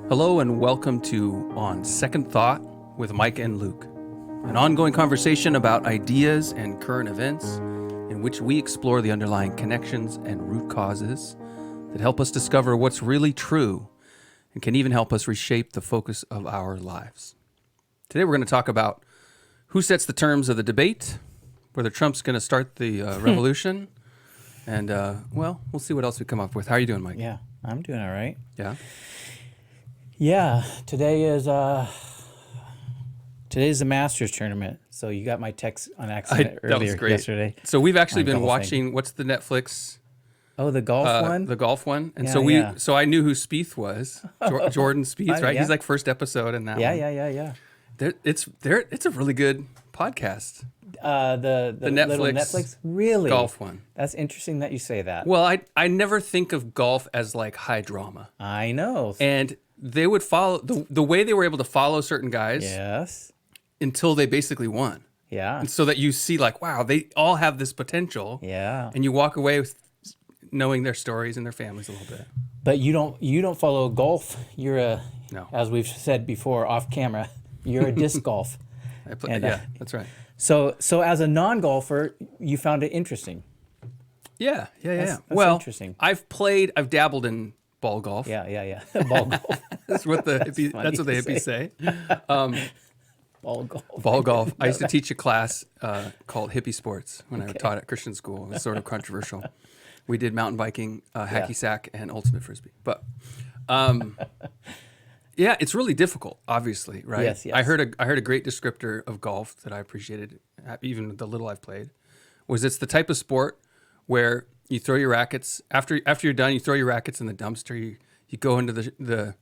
Hello and welcome to On Second Thought with Mike and Luke, an ongoing conversation about ideas and current events in which we explore the underlying connections and root causes that help us discover what's really true and can even help us reshape the focus of our lives. Today we're going to talk about who sets the terms of the debate, whether Trump's going to start the revolution, and we'll see what else we come up with. How are you doing, Mike? Yeah, I'm doing all right. Yeah? Yeah, today's the Masters tournament. So you got my text on accident That was earlier great. yesterday. So we've actually on been golfing. watching, what's the Netflix? Oh, the golf one? The golf one. And Yeah, so I knew who Spieth was, Jordan Spieth, right? yeah. He's like first episode in that one. Yeah. It's a really good podcast. The Netflix, little Netflix? Really? Golf one. That's interesting that you say that. Well, I never think of golf as like high drama. I know. And they would follow, the way they were able to follow certain guys Yes. until they basically won. Yeah. And so that you see like, wow, they all have this potential. Yeah. And you walk away with knowing their stories and their families a little bit. But you don't follow golf. You're No. as we've said before off camera, you're a disc golf. Yeah, that's right. So as a non-golfer, you found it interesting. Yeah. That's Well, interesting. I've dabbled in ball golf. Yeah. Ball golf. That's what the funny hippies say. Ball golf. Ball golf. I used to teach a class called hippie sports when I taught at Christian school. It was sort of controversial. We did mountain biking, hacky sack, and ultimate frisbee. But yeah, it's really difficult, obviously, right? Yes. I heard a great descriptor of golf that I appreciated, even the little I've played, was it's the type of sport where you throw your rackets after you're done. You throw your rackets in the dumpster. You go into the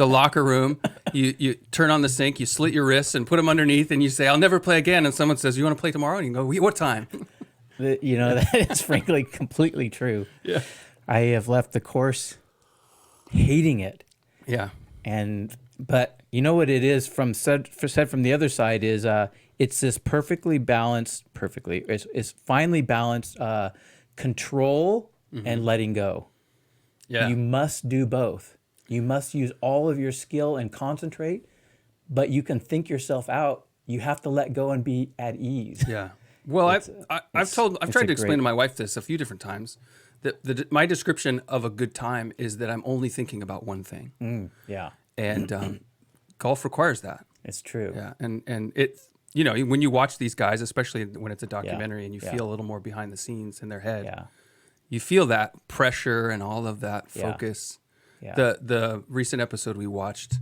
locker room. You turn on the sink. You slit your wrists and put them underneath, and you say, "I'll never play again." And someone says, "You want to play tomorrow?" And you go, "What time?" That is frankly completely true. Yeah. I have left the course hating it. Yeah. But you know what it is said from the other side is it's this it's finely balanced control and letting go. Yeah. You must do both. You must use all of your skill and concentrate, but you can think yourself out. You have to let go and be at ease. Yeah. Well, I've tried to explain to my wife this a few different times that my description of a good time is that I'm only thinking about one thing. Yeah, And golf requires that. it's true. Yeah. And it, when you watch these guys, especially when it's a documentary and you Yeah. feel a little more behind the scenes in their head, Yeah, you feel that pressure and all of that Yeah. focus. yeah. The recent episode we watched,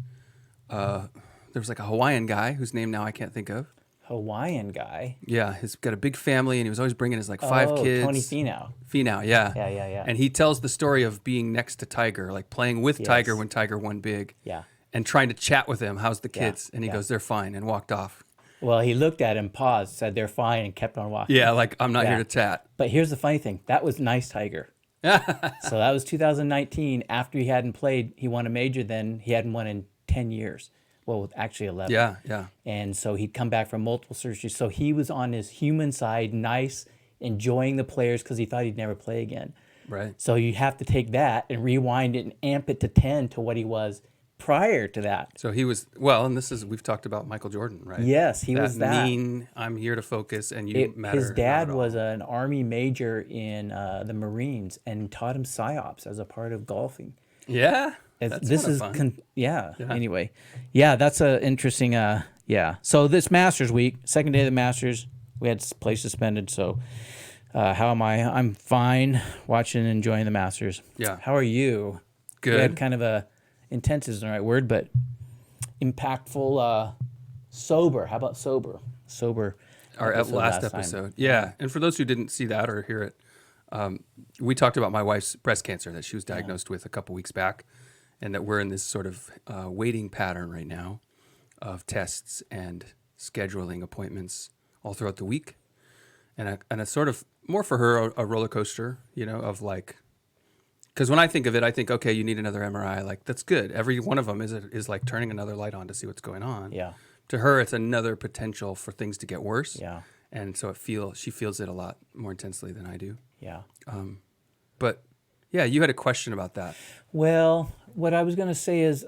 there was like a Hawaiian guy whose name now I can't think of. Hawaiian guy. Yeah, he's got a big family, and he was always bringing his five kids. Tony Finau. Finau, yeah. Yeah. And he tells the story of being next to Tiger, like playing with Yes. Tiger when Tiger won big. Yeah. And trying to chat with him, how's the kids? And he yeah. goes, they're fine, and walked off. Well, he looked at him, paused, said they're fine, and kept on walking. Yeah, like, I'm not Yeah. here to chat. But here's the funny thing. That was nice Tiger. So that was 2019. After he hadn't played, he won a major then. He hadn't won in 10 years. Well, actually 11. Yeah. And so he'd come back from multiple surgeries. So he was on his human side, nice, enjoying the players because he thought he'd never play again. Right. So you have to take that and rewind it and amp it to 10 to what he was prior to that. So he was, and we've talked about Michael Jordan, right? Yes, he was that. Mean, I'm here to focus, and you matter. His dad not at was all. an Army major in the Marines and taught him psyops as a part of golfing. Yeah. That's This kinda is fun. Anyway, that's a interesting. So this Masters week, second day of the Masters, we had play suspended. So how am I? I'm fine. Watching and enjoying the Masters. Yeah. How are you? Good. We had kind of a intense isn't the right word, but impactful. Sober. How about sober? Sober. Our episode last time. episode. Yeah. And for those who didn't see that or hear it, we talked about my wife's breast cancer that she was diagnosed with a couple weeks back, and that we're in this sort of waiting pattern right now of tests and scheduling appointments all throughout the week. And a sort of more for her a roller coaster, of like, because when I think of it, I think, okay, you need another MRI. Like, that's good. Every one of them is like turning another light on to see what's going on. Yeah. To her, it's another potential for things to get worse. Yeah. And so she feels it a lot more intensely than I do. Yeah. But Yeah, you had a question about that. Well, what I was going to say is,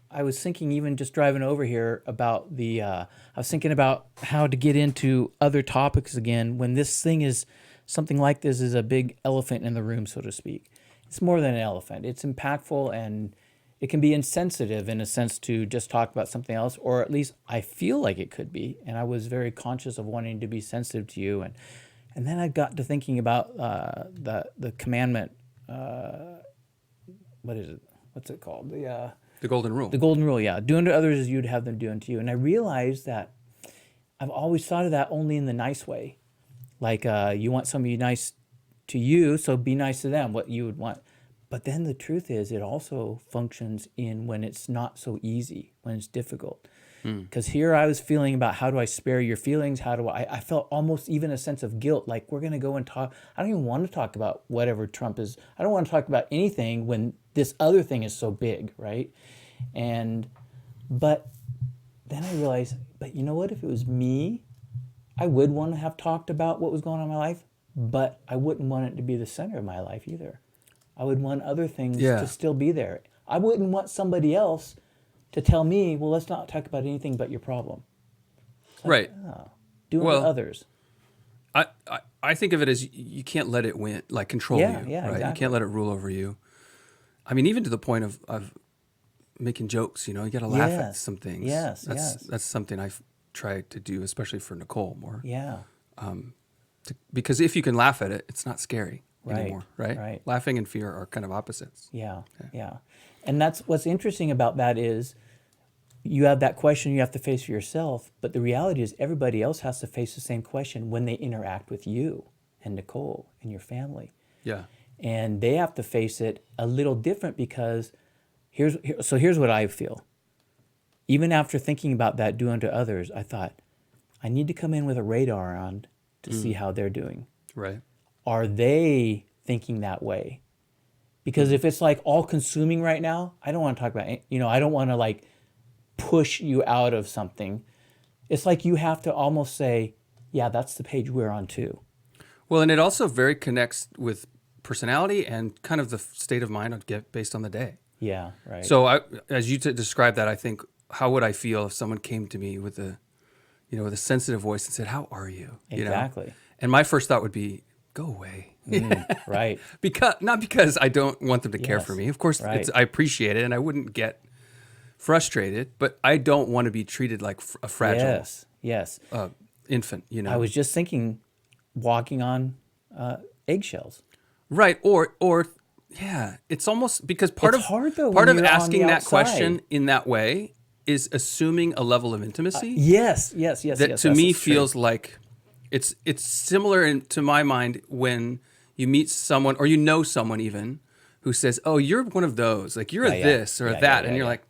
I was thinking even just driving over here about I was thinking about how to get into other topics again when this thing is something like this is a big elephant in the room, so to speak. It's more than an elephant. It's impactful and it can be insensitive in a sense to just talk about something else, or at least I feel like it could be. And I was very conscious of wanting to be sensitive to you. And then I got to thinking about the commandment. What is it? What's it called? The golden rule. The golden rule, yeah. Do unto others as you'd have them do unto you. And I realized that I've always thought of that only in the nice way. Like you want somebody nice to you, so be nice to them, what you would want. But then the truth is it also functions in when it's not so easy, when it's difficult. Because here I was feeling about how do I spare your feelings? How do I felt almost even a sense of guilt. Like we're going to go and talk. I don't even want to talk about whatever Trump is. I don't want to talk about anything when this other thing is so big, right? But then I realized, but you know what? If it was me, I would want to have talked about what was going on in my life, but I wouldn't want it to be the center of my life either. I would want other things to still be there. I wouldn't want somebody else to tell me, well, let's not talk about anything but your problem. Right. Do unto others. I think of it as you can't let it win, like control you. Yeah, right? exactly. You can't let it rule over you. I mean, even to the point of making jokes, you got to laugh at some things. Yes, That's something I've tried to do, especially for Nicole more. Yeah. Because if you can laugh at it, it's not scary Right, anymore, right? right. Laughing and fear are kind of opposites. Yeah. And that's what's interesting about that is you have that question you have to face for yourself, but the reality is everybody else has to face the same question when they interact with you and Nicole and your family. Yeah. And they have to face it a little different because here's what I feel. Even after thinking about that do unto others, I thought, I need to come in with a radar on to see how they're doing. Right. Are they thinking that way? Because if it's like all consuming right now, I don't want to talk about, I don't want to like push you out of something. It's like you have to almost say, yeah, that's the page we're on too. Well, and it also very connects with personality and kind of the state of mind based on the day. Yeah, right. So as you describe that, I think, how would I feel if someone came to me with with a sensitive voice and said, "How are you?" Exactly. And my first thought would be, "Go away." Right. Not because I don't want them to care for me. Of course, right. I appreciate it, and I wouldn't get frustrated. But I don't want to be treated like a fragile Yes. infant. I was just thinking, walking on eggshells. Right. Or yeah, it's almost because part It's of hard, though, part when of you're on asking the that outside. question in that way is assuming a level of intimacy Yes. that to me feels like it's similar to my mind when you meet someone or someone even who says, "Oh, you're one of those, like you're a this or that," and you're like,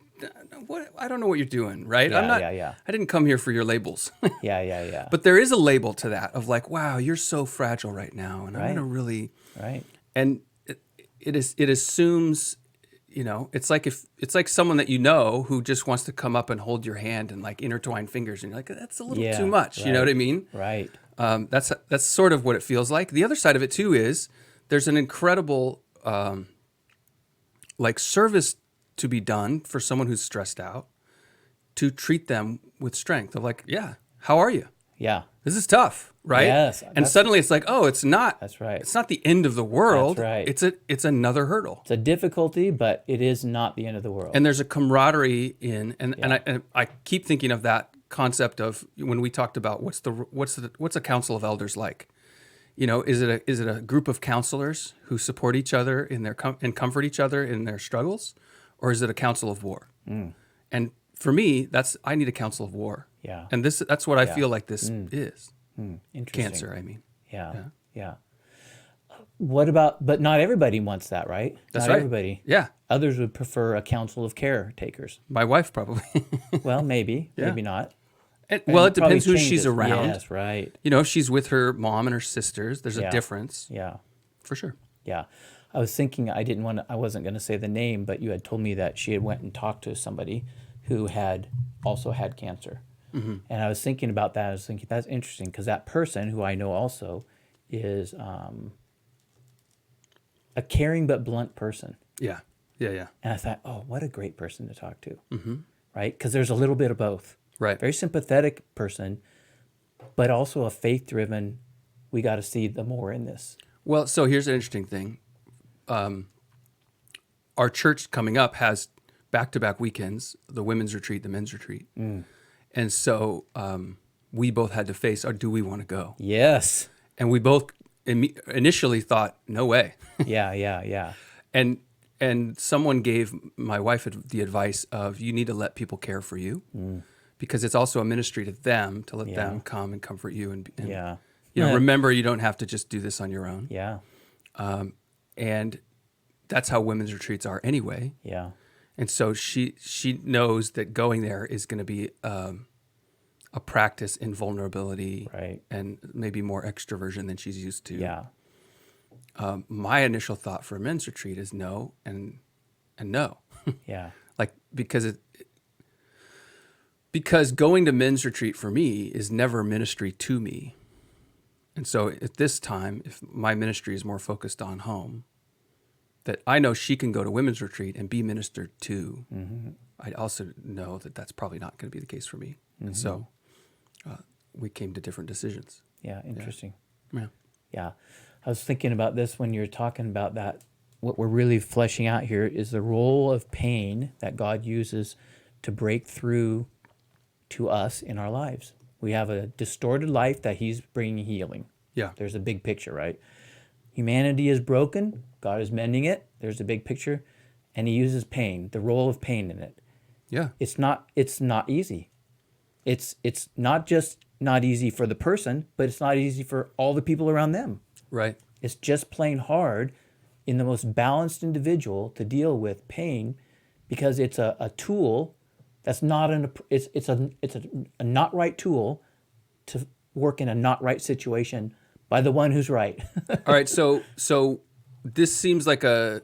"What? I don't know what you're doing, right? I'm not. I didn't come here for your labels." Yeah. But there is a label to that of like, "Wow, you're so fragile right now," and I'm gonna really and it assumes. It's like someone that who just wants to come up and hold your hand and like intertwine fingers, and you're like, that's a little too much. You know what I mean? Right. That's sort of what it feels like. The other side of it too is there's an incredible like service to be done for someone who's stressed out, to treat them with strength of like, yeah, how are you? Yeah. This is tough, right? Yes. And suddenly it's like, oh, it's not. That's right. It's not the end of the world. That's right. It's another hurdle. It's a difficulty, but it is not the end of the world. And there's a camaraderie in, and I keep thinking of that concept of when we talked about what's a council of elders like. Is it a group of counselors who support each other and comfort each other in their struggles, or is it a council of war? And for me, I need a council of war. Yeah. And that's what I feel like this is. Interesting. Cancer, I mean. Yeah. What about, but not everybody wants that, right? That's not right. everybody. Yeah. Others would prefer a council of caretakers. My wife probably. Well, maybe, maybe not. It probably depends who changes. she's around. Yes, right. If she's with her mom and her sisters, there's a difference. Yeah. For sure. Yeah. I was thinking I wasn't going to say the name, but you had told me that she had went and talked to somebody who had also had cancer. Mm-hmm. And I was thinking about that. I was thinking, that's interesting because that person who I know also is a caring but blunt person. Yeah. Yeah. Yeah. And I thought, oh, what a great person to talk to, right? Because there's a little bit of both. Right. Very sympathetic person, but also a faith-driven. We got to see the more in this. Well, so here's an interesting thing. Our church coming up has back-to-back weekends, the women's retreat, the men's retreat. And so we both had to face, do we want to go? Yes. And we both initially thought, no way. Yeah. And someone gave my wife the advice of, you need to let people care for you, because it's also a ministry to them to let them come and comfort you. And remember, you don't have to just do this on your own. Yeah. And that's how women's retreats are anyway. Yeah. And so she knows that going there is going to be a practice in vulnerability, right, and maybe more extroversion than she's used to. Yeah. My initial thought for a men's retreat is no and no. Yeah. Like, because going to men's retreat for me is never ministry to me. And so at this time, if my ministry is more focused on home, that I know she can go to women's retreat and be ministered to. I also know that that's probably not going to be the case for me. And so we came to different decisions. Yeah, interesting. Yeah. I was thinking about this when you're talking about that. What we're really fleshing out here is the role of pain that God uses to break through to us in our lives. We have a distorted life that he's bringing healing. Yeah. There's a big picture, right? Humanity is broken. God is mending it. There's a big picture. And he uses pain, the role of pain in it. Yeah. It's not easy. It's not just not easy for the person, but it's not easy for all the people around them. Right. It's just plain hard in the most balanced individual to deal with pain, because it's a tool that's not it's a not right tool to work in a not right situation by the one who's right. All right. So this seems like a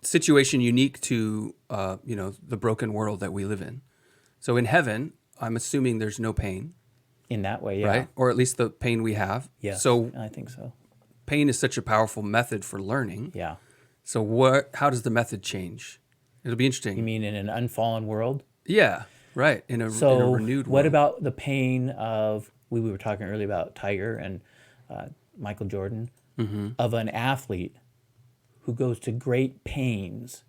situation unique to the broken world that we live in. So in heaven, I'm assuming there's no pain. In that way, yeah. Right? Or at least the pain we have. Yes, So I think so. pain is such a powerful method for learning. Yeah. So how does the method change? It'll be interesting. You mean in an unfallen world? Yeah, right. In a renewed world. What about the pain of, we were talking earlier about Tiger and Michael Jordan, of an athlete who goes to great pains,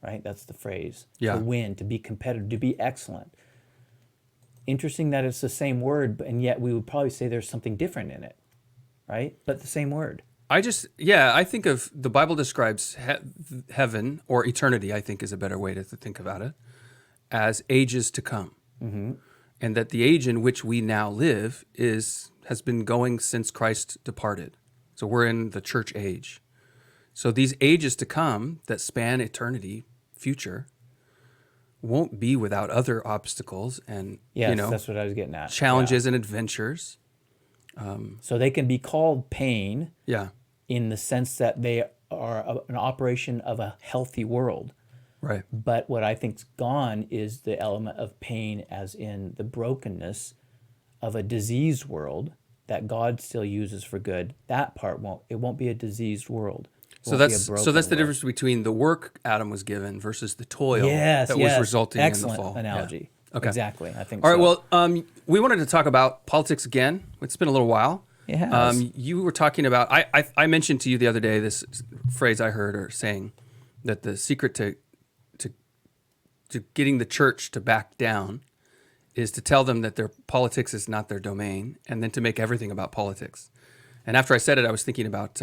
right? That's the phrase. Yeah. To win, to be competitive, to be excellent. Interesting that it's the same word, and yet we would probably say there's something different in it, right? But the same word. I think of, the Bible describes heaven, or eternity, I think is a better way to think about it, as ages to come. And that the age in which we now live has been going since Christ departed. So we're in the church age. So these ages to come that span eternity, future, won't be without other obstacles and that's what I was getting at. Challenges and adventures. So they can be called pain. Yeah. In the sense that they are an operation of a healthy world. Right. But what I think's gone is the element of pain, as in the brokenness of a diseased world that God still uses for good. That part won't be a diseased world. So that's the difference between the work Adam was given versus the toil that was resulting in the fall. Excellent analogy. Yeah. Okay. Exactly. I think All so. right. Well, we wanted to talk about politics again. It's been a little while. It has. You were talking about, I mentioned to you the other day this phrase I heard, or saying that the secret to getting the church to back down is to tell them that their politics is not their domain, and then to make everything about politics. And after I said it, I was thinking about,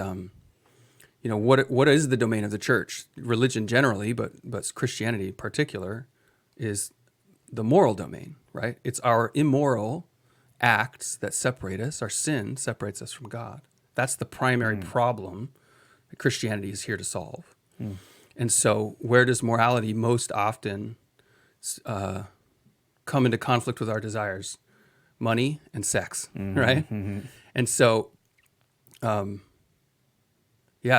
what is the domain of the church? Religion generally, but Christianity in particular, is the moral domain, right? It's our immoral acts that separate us. Our sin separates us from God. That's the primary problem that Christianity is here to solve. And so where does morality most often come into conflict with our desires? Money and sex, right? And so,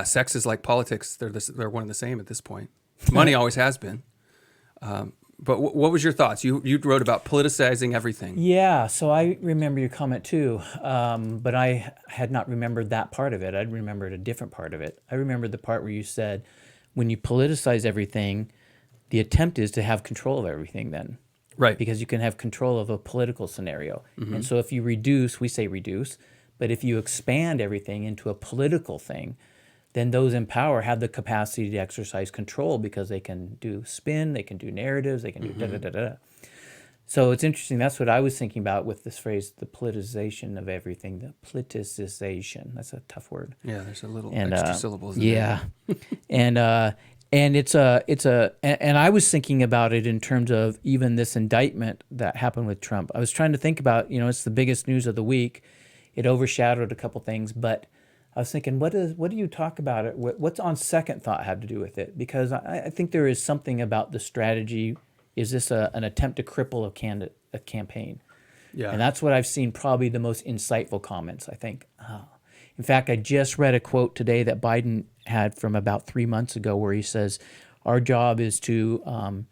sex is like politics. They're one and the same at this point. Money always has been. But what was your thoughts? You wrote about politicizing everything. Yeah, so I remember your comment too, but I had not remembered that part of it. I'd remembered a different part of it. I remembered the part where you said, when you politicize everything, the attempt is to have control of everything then. Right. Because you can have control of a political scenario. And so if you reduce, we say reduce, but if you expand everything into a political thing, then those in power have the capacity to exercise control because they can do spin, they can do narratives, they can do da-da-da-da. So it's interesting. That's what I was thinking about with this phrase, the politicization of everything, the politicization. That's a tough word. Yeah, there's a little extra syllables in Yeah. And it's and I was thinking about it in terms of even this indictment that happened with Trump. I was trying to think about, it's the biggest news of the week. It overshadowed a couple things, but I was thinking, what do you talk about it? What's on second thought have to do with it? Because I think there is something about the strategy. Is this an attempt to cripple a campaign? Yeah. And that's what I've seen probably the most insightful comments, I think. Oh. In fact, I just read a quote today that Biden had from about 3 months ago where he says, our job is to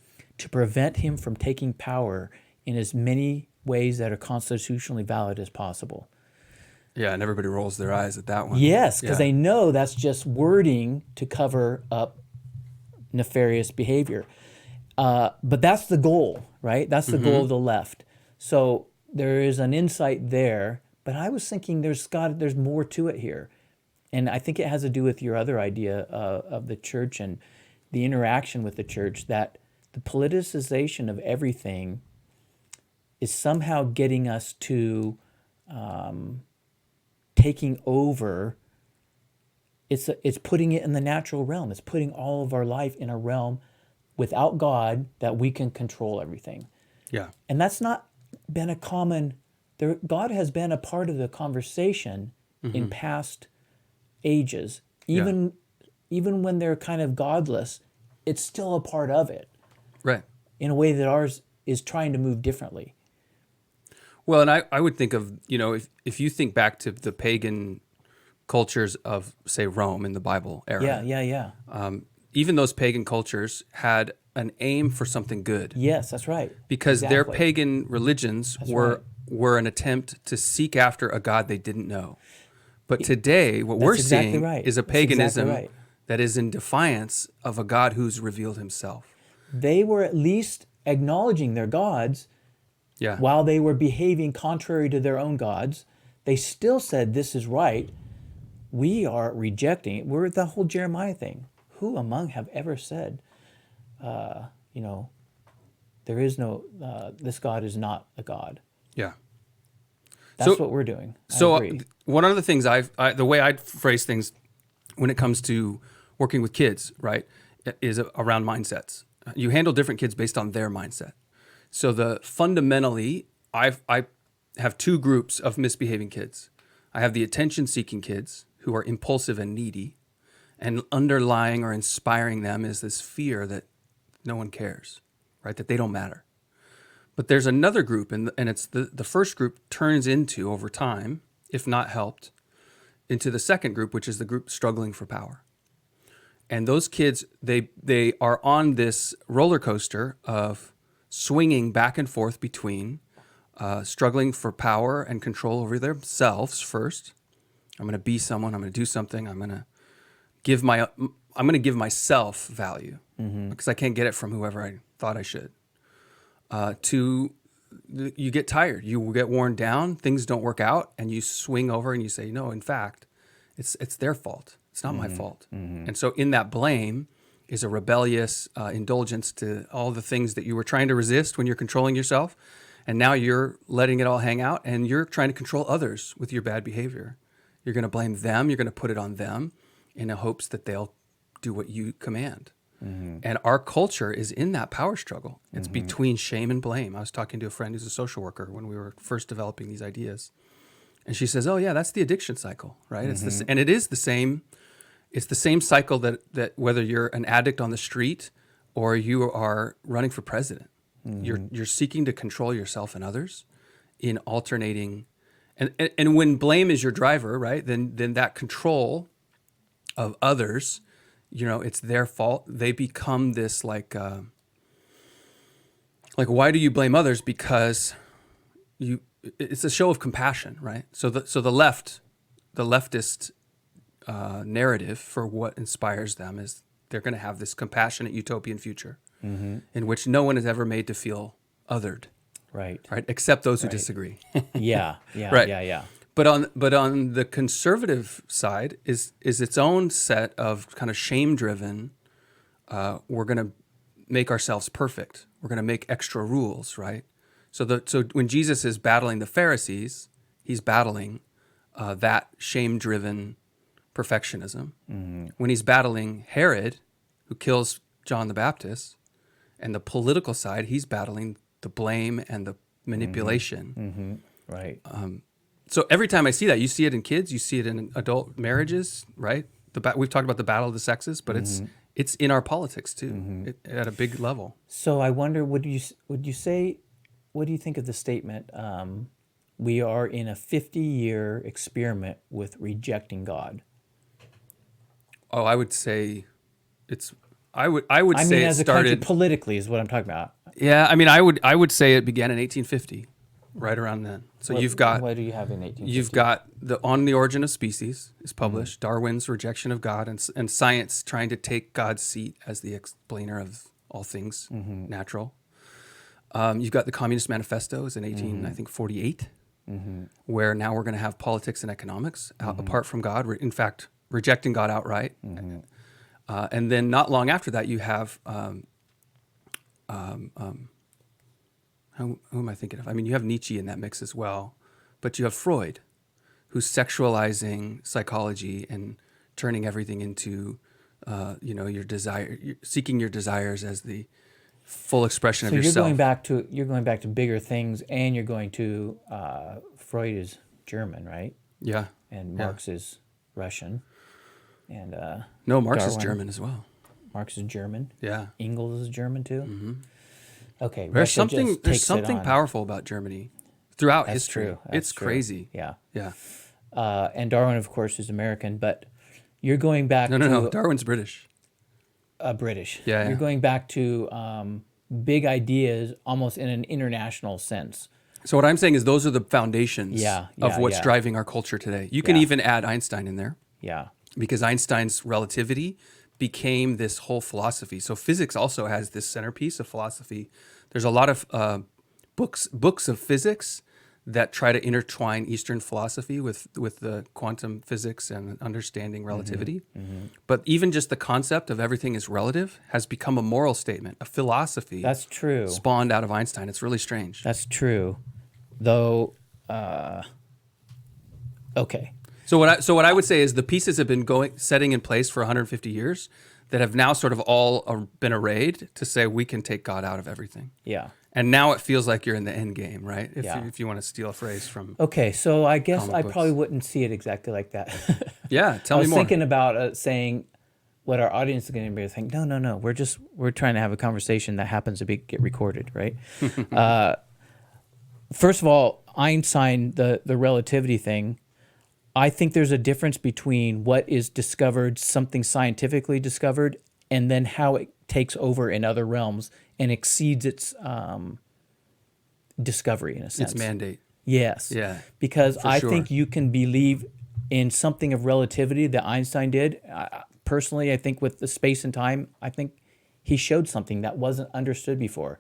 prevent him from taking power in as many ways that are constitutionally valid as possible. Yeah, and everybody rolls their eyes at that one. Yes, because they know that's just wording to cover up nefarious behavior. But that's the goal, right? That's the goal of the left. So there is an insight there, but I was thinking there's more to it here. And I think it has to do with your other idea of the church and the interaction with the church, that the politicization of everything is somehow getting us to taking over. It's putting it in the natural realm. It's putting all of our life in a realm without God that we can control everything. Yeah. And that's not been a common. God has been a part of the conversation in past ages. Even when they're kind of godless, it's still a part of it. Right. In a way that ours is trying to move differently. Well, and I would think of, if you think back to the pagan cultures of, say, Rome in the Bible era. Yeah. Even those pagan cultures had an aim for something good. Yes, that's right. Because their Exactly. pagan religions were an attempt to seek after a God they didn't know. But today, what we're exactly seeing right. is a That's exactly paganism right. that is in defiance of a God who's revealed himself. They were at least acknowledging their gods Yeah. while they were behaving contrary to their own gods. They still said, this is right. We are rejecting it. We're the whole Jeremiah thing. Who among have ever said, there is no, this God is not a God? Yeah. That's what we're doing. I agree. One of the things the way I phrase things when it comes to working with kids, right, is around mindsets. You handle different kids based on their mindset. So fundamentally, I have two groups of misbehaving kids. I have the attention-seeking kids who are impulsive and needy, and underlying or inspiring them is this fear that no one cares, right? That they don't matter. But there's another group, and it's the first group turns into, over time, if not helped, into the second group, which is the group struggling for power. And those kids, they are on this roller coaster of swinging back and forth between struggling for power and control over themselves first. I'm going to be someone. I'm going to do something. I'm going to give myself value because I can't get it from whoever I thought I should. You get tired. You get worn down. Things don't work out, and you swing over and you say, no, in fact, it's their fault. It's not my fault. And so in that blame is a rebellious indulgence to all the things that you were trying to resist when you're controlling yourself. And now you're letting it all hang out, and you're trying to control others with your bad behavior. You're going to blame them. You're going to put it on them in the hopes that they'll do what you command. And our culture is in that power struggle. It's between shame and blame. I was talking to a friend who's a social worker when we were first developing these ideas. And she says, oh, yeah, that's the addiction cycle, right? And it is the same. It's the same cycle that whether you're an addict on the street or you are running for president. You're seeking to control yourself and others in alternating. And when blame is your driver, right, then that control of others, it's their fault. They become this Like, why do you blame others? Because it's a show of compassion, right? So the leftist narrative for what inspires them is they're going to have this compassionate utopian future in which no one is ever made to feel othered, Right. right? Except those who Right. disagree. Yeah. Right. Yeah. But on the conservative side is its own set of kind of shame-driven. We're going to make ourselves perfect. We're going to make extra rules, right? So when Jesus is battling the Pharisees, he's battling that shame-driven perfectionism. When he's battling Herod, who kills John the Baptist, and the political side, he's battling the blame and the manipulation. Right. So every time I see that, you see it in kids, you see it in adult marriages, right? We've talked about the battle of the sexes, but it's in our politics too, at a big level. So I wonder, would you say, what do you think of the statement? We are in a 50-year experiment with rejecting God. Oh, I would say I would I say mean, it as a country, started. politically is what I'm talking about. Yeah, I mean, I would say it began in 1850, right around then. So What do you have in 1850? you've got On the Origin of Species is published, Darwin's rejection of God, and science trying to take God's seat as the explainer of all things natural. You've got the Communist Manifesto is in 1848, where now we're going to have politics and economics apart from God. In fact, rejecting God outright. And then not long after that, you have who am I thinking of? I mean, you have Nietzsche in that mix as well, but you have Freud, who's sexualizing psychology and turning everything into, your desire, seeking your desires as the full expression of yourself. So you're going back to bigger things, and you're going to Freud is German, right? Yeah. And Marx is Russian, and No, Marx is Darwin. German as well. Marx is German. Yeah. Engels is German too. Okay, There's Russia something just there's takes it something on. powerful about Germany throughout That's history. true. That's It's true. crazy. Yeah. Yeah. And Darwin, of course, is American, but you're going back No. to Darwin's British. British. Yeah. You're going back to big ideas, almost in an international sense. So what I'm saying is those are the foundations of what's yeah. driving our culture today. You can Yeah. even add Einstein in there Yeah. because Einstein's relativity became this whole philosophy. So physics also has this centerpiece of philosophy. There's a lot of books of physics that try to intertwine Eastern philosophy with the quantum physics and understanding relativity. But even just the concept of everything is relative has become a moral statement, a philosophy That's true. spawned out of Einstein. It's really strange. That's true. Though, okay. So what I would say is the pieces have been setting in place for 150 years that have now sort of all been arrayed to say we can take God out of everything. Yeah. And now it feels like you're in the end game, right? If you want to steal a phrase from Okay, so I guess comic I books. probably wouldn't see it exactly like that. Yeah, tell I me was more. thinking about saying what our audience is going to be think. No. We're trying to have a conversation that happens to get recorded, right? First of all, Einstein, the relativity thing. I think there's a difference between what is discovered, something scientifically discovered, and then how it takes over in other realms and exceeds its discovery in a sense. Its mandate. Yes. Yeah, Because for I sure. think you can believe in something of relativity that Einstein did. Personally, I think with the space and time, I think he showed something that wasn't understood before.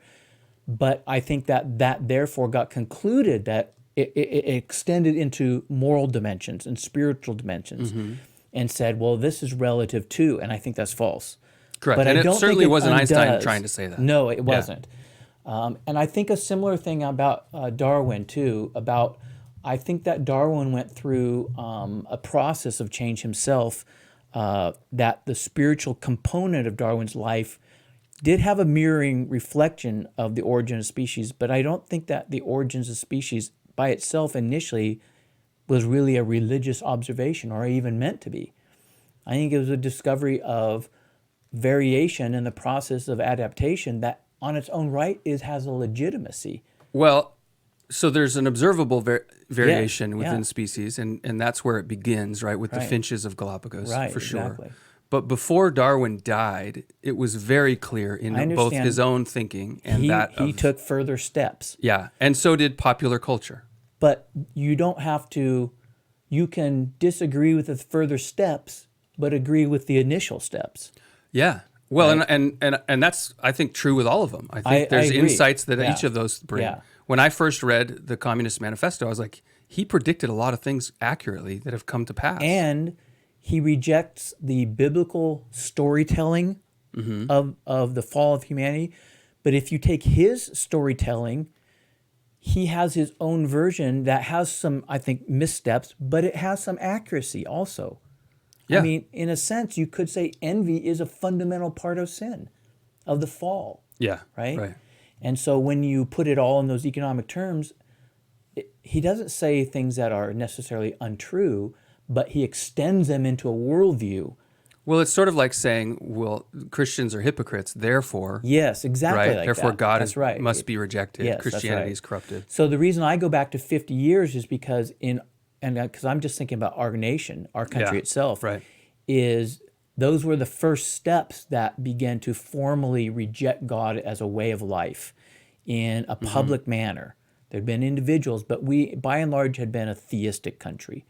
But I think that therefore got concluded that it extended into moral dimensions and spiritual dimensions and said, well, this is relative too. And I think that's false. Correct. But And I it don't certainly think it wasn't Einstein undoes. trying to say that. No, it wasn't. And I think a similar thing about Darwin too, I think that Darwin went through a process of change himself, that the spiritual component of Darwin's life did have a mirroring reflection of the origin of species, but I don't think that the origins of species by itself initially was really a religious observation or even meant to be. I think it was a discovery of variation in the process of adaptation that on its own right has a legitimacy. Well, so there's an observable variation Yeah, within yeah. species, and that's where it begins, right, with the Right. finches of Galapagos, Right, for sure. exactly. But before Darwin died, it was very clear in I both understand. his own thinking and He took further steps. Yeah, and so did popular culture. But you don't have to, you can disagree with the further steps, but agree with the initial steps. Yeah. Well, Right. and that's, I think, true with all of them. I think I there's agree. insights that Yeah. each of those bring. Yeah. When I first read the Communist Manifesto, I was like, he predicted a lot of things accurately that have come to pass. And he rejects the biblical storytelling of the fall of humanity. But if you take his storytelling, he has his own version that has some, I think, missteps, but it has some accuracy also. Yeah. I mean, in a sense, you could say envy is a fundamental part of sin, of the fall, Yeah. right? Right. And so when you put it all in those economic terms, he doesn't say things that are necessarily untrue, but he extends them into a worldview. Well, it's sort of like saying, well, Christians are hypocrites, therefore, Yes, exactly right? like Therefore, that. God That's right. must be rejected. Yes, that's Christianity right. is corrupted. So the reason I go back to 50 years is because because I'm just thinking about our nation, our country Yeah, itself, right. is those were the first steps that began to formally reject God as a way of life in a public manner. There'd been individuals, but we, by and large, had been a theistic country.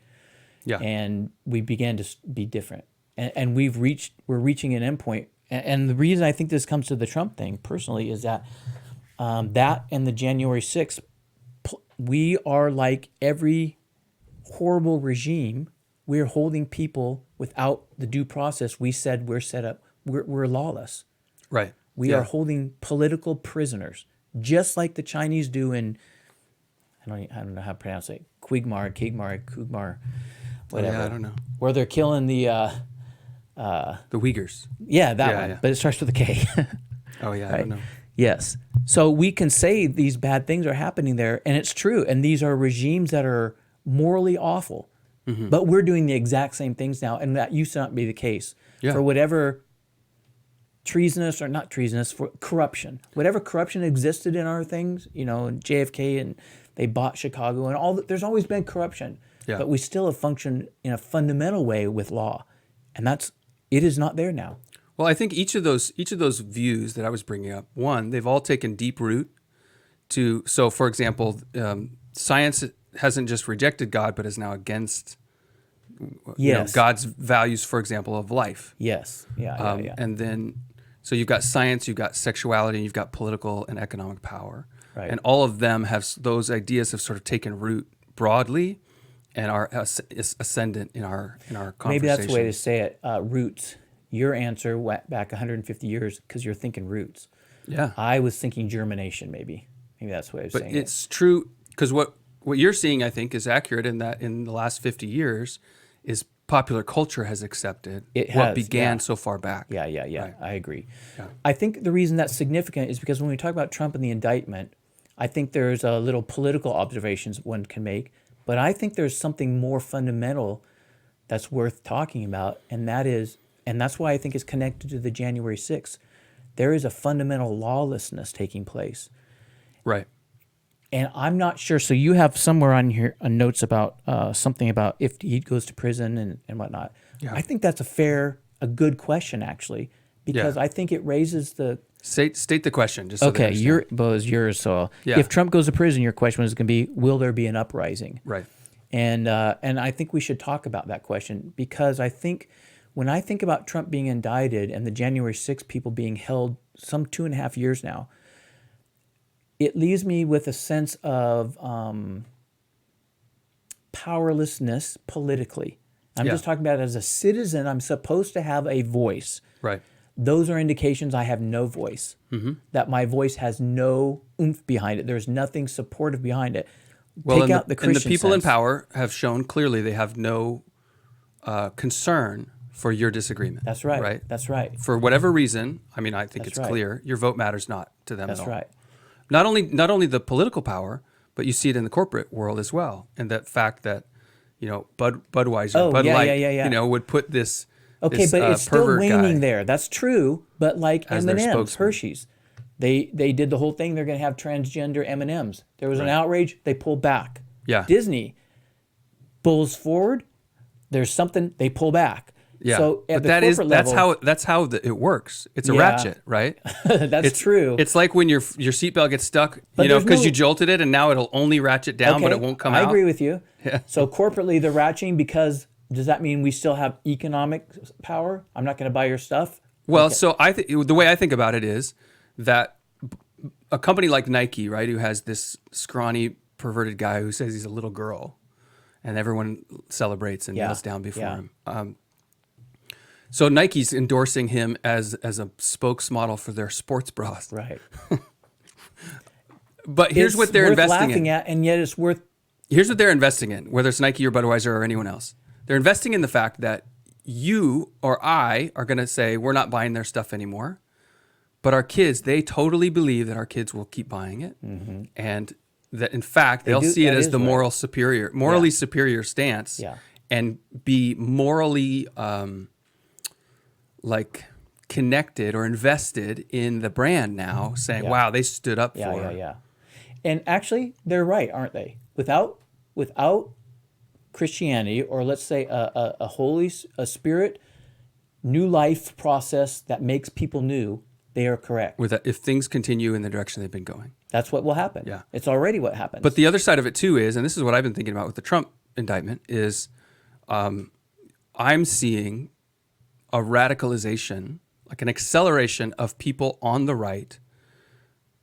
Yeah. And we began to be different. And we're reaching an endpoint. And the reason I think this comes to the Trump thing personally is that that and the January 6th, we are like every horrible regime. We're holding people without the due process we said we're set up. We're lawless. Right. We are holding political prisoners, just like the Chinese do in, I don't know how to pronounce it, Kugmar, whatever. Yeah, I don't know. Where they're killing the, The Uyghurs. that Yeah, one, yeah. but it starts with a K. Oh, yeah, I Right. don't know. Yes. So we can say these bad things are happening there, and it's true. And these are regimes that are morally awful. But we're doing the exact same things now, and that used to not be the case. Yeah. For whatever treasonous or not treasonous, for corruption, whatever corruption existed in our things, and JFK, and they bought Chicago, and all. There's always been corruption, Yeah. but we still have functioned in a fundamental way with law, and it is not there now. Well, I think each of those views that I was bringing up, one, they've all taken deep root to. So, for example, science hasn't just rejected God, but is now against Yes. God's values, for example, of life. Yes. Yeah. And then, so you've got science, you've got sexuality, and you've got political and economic power. Right. And all of them those ideas have sort of taken root broadly and are ascendant in our conversation. Maybe that's the way to say it. Roots. Your answer went back 150 years because you're thinking roots. Yeah. I was thinking germination, maybe. Maybe that's the way of But saying it. it's true, because what you're seeing, I think, is accurate in that in the last 50 years is popular culture has accepted It what has, began yeah. so far back. Yeah. Right. I agree. Yeah. I think the reason that's significant is because when we talk about Trump and the indictment, I think there's a little political observations one can make, but I think there's something more fundamental that's worth talking about, and that's why I think it's connected to the January 6th. There is a fundamental lawlessness taking place. Right. And I'm not sure. So you have somewhere on here notes about something about if he goes to prison and whatnot. Yeah. I think that's a good question, actually, because Yeah. I think it raises the. State the question. Just so they Okay, understand. yours. So Yeah. if Trump goes to prison, your question is going to be, will there be an uprising? Right. And I think we should talk about that question, because I think when I think about Trump being indicted and the January 6th people being held some 2.5 years now, it leaves me with a sense of powerlessness politically. I'm Yeah. just talking about it as a citizen. I'm supposed to have a voice. Right. Those are indications I have no voice, that my voice has no oomph behind it. There's nothing supportive behind it. Well, Take out the and the Christian people in sense. power have shown clearly they have no concern for your disagreement. That's right. Right. That's right. For whatever reason, I mean, I think That's it's right. clear your vote matters not to them That's at all. right. Not only the political power, but you see it in the corporate world as well. And that fact that, Budweiser, Oh, Bud yeah, Light, yeah. would put this. Okay, this, but it's still pervert waning guy there. That's true. But like as their M&M's, spokesman. Hershey's, they did the whole thing. They're going to have transgender M&M's. There was an outrage. They pulled back. Yeah. Disney bulls forward. There's something. They pull back. Yeah. So at But the that is corporate that's how it works. It's a Yeah. ratchet, right? that's true. It's like when your seatbelt gets stuck, But there's because no- you jolted it, and now it'll only ratchet down, but it won't come out. I agree with you. Yeah. So corporately, they're ratcheting because does that mean we still have economic power? I'm not going to buy your stuff. Well, so the way I think about it is that a company like Nike, right, who has this scrawny, perverted guy who says he's a little girl, and everyone celebrates and kneels down before him. So Nike's endorsing him as a spokesmodel for their sports bras. Right. But here's It's what they're worth investing laughing in. at, and yet it's worth. Here's what they're investing in, whether it's Nike or Budweiser or anyone else. They're investing in the fact that you or I are going to say we're not buying their stuff anymore. But our kids, they totally believe that our kids will keep buying it. Mm-hmm. And that, in fact, they'll see it as the morally superior stance and be morally connected or invested in the brand now, saying, wow, they stood up for it. Yeah. And actually, they're right, aren't they? Without Christianity, or let's say a spirit, new life process that makes people new, they are correct. If things continue in the direction they've been going. That's what will happen. Yeah. It's already what happens. But the other side of it too is, and this is what I've been thinking about with the Trump indictment, is I'm seeing a radicalization, like an acceleration of people on the right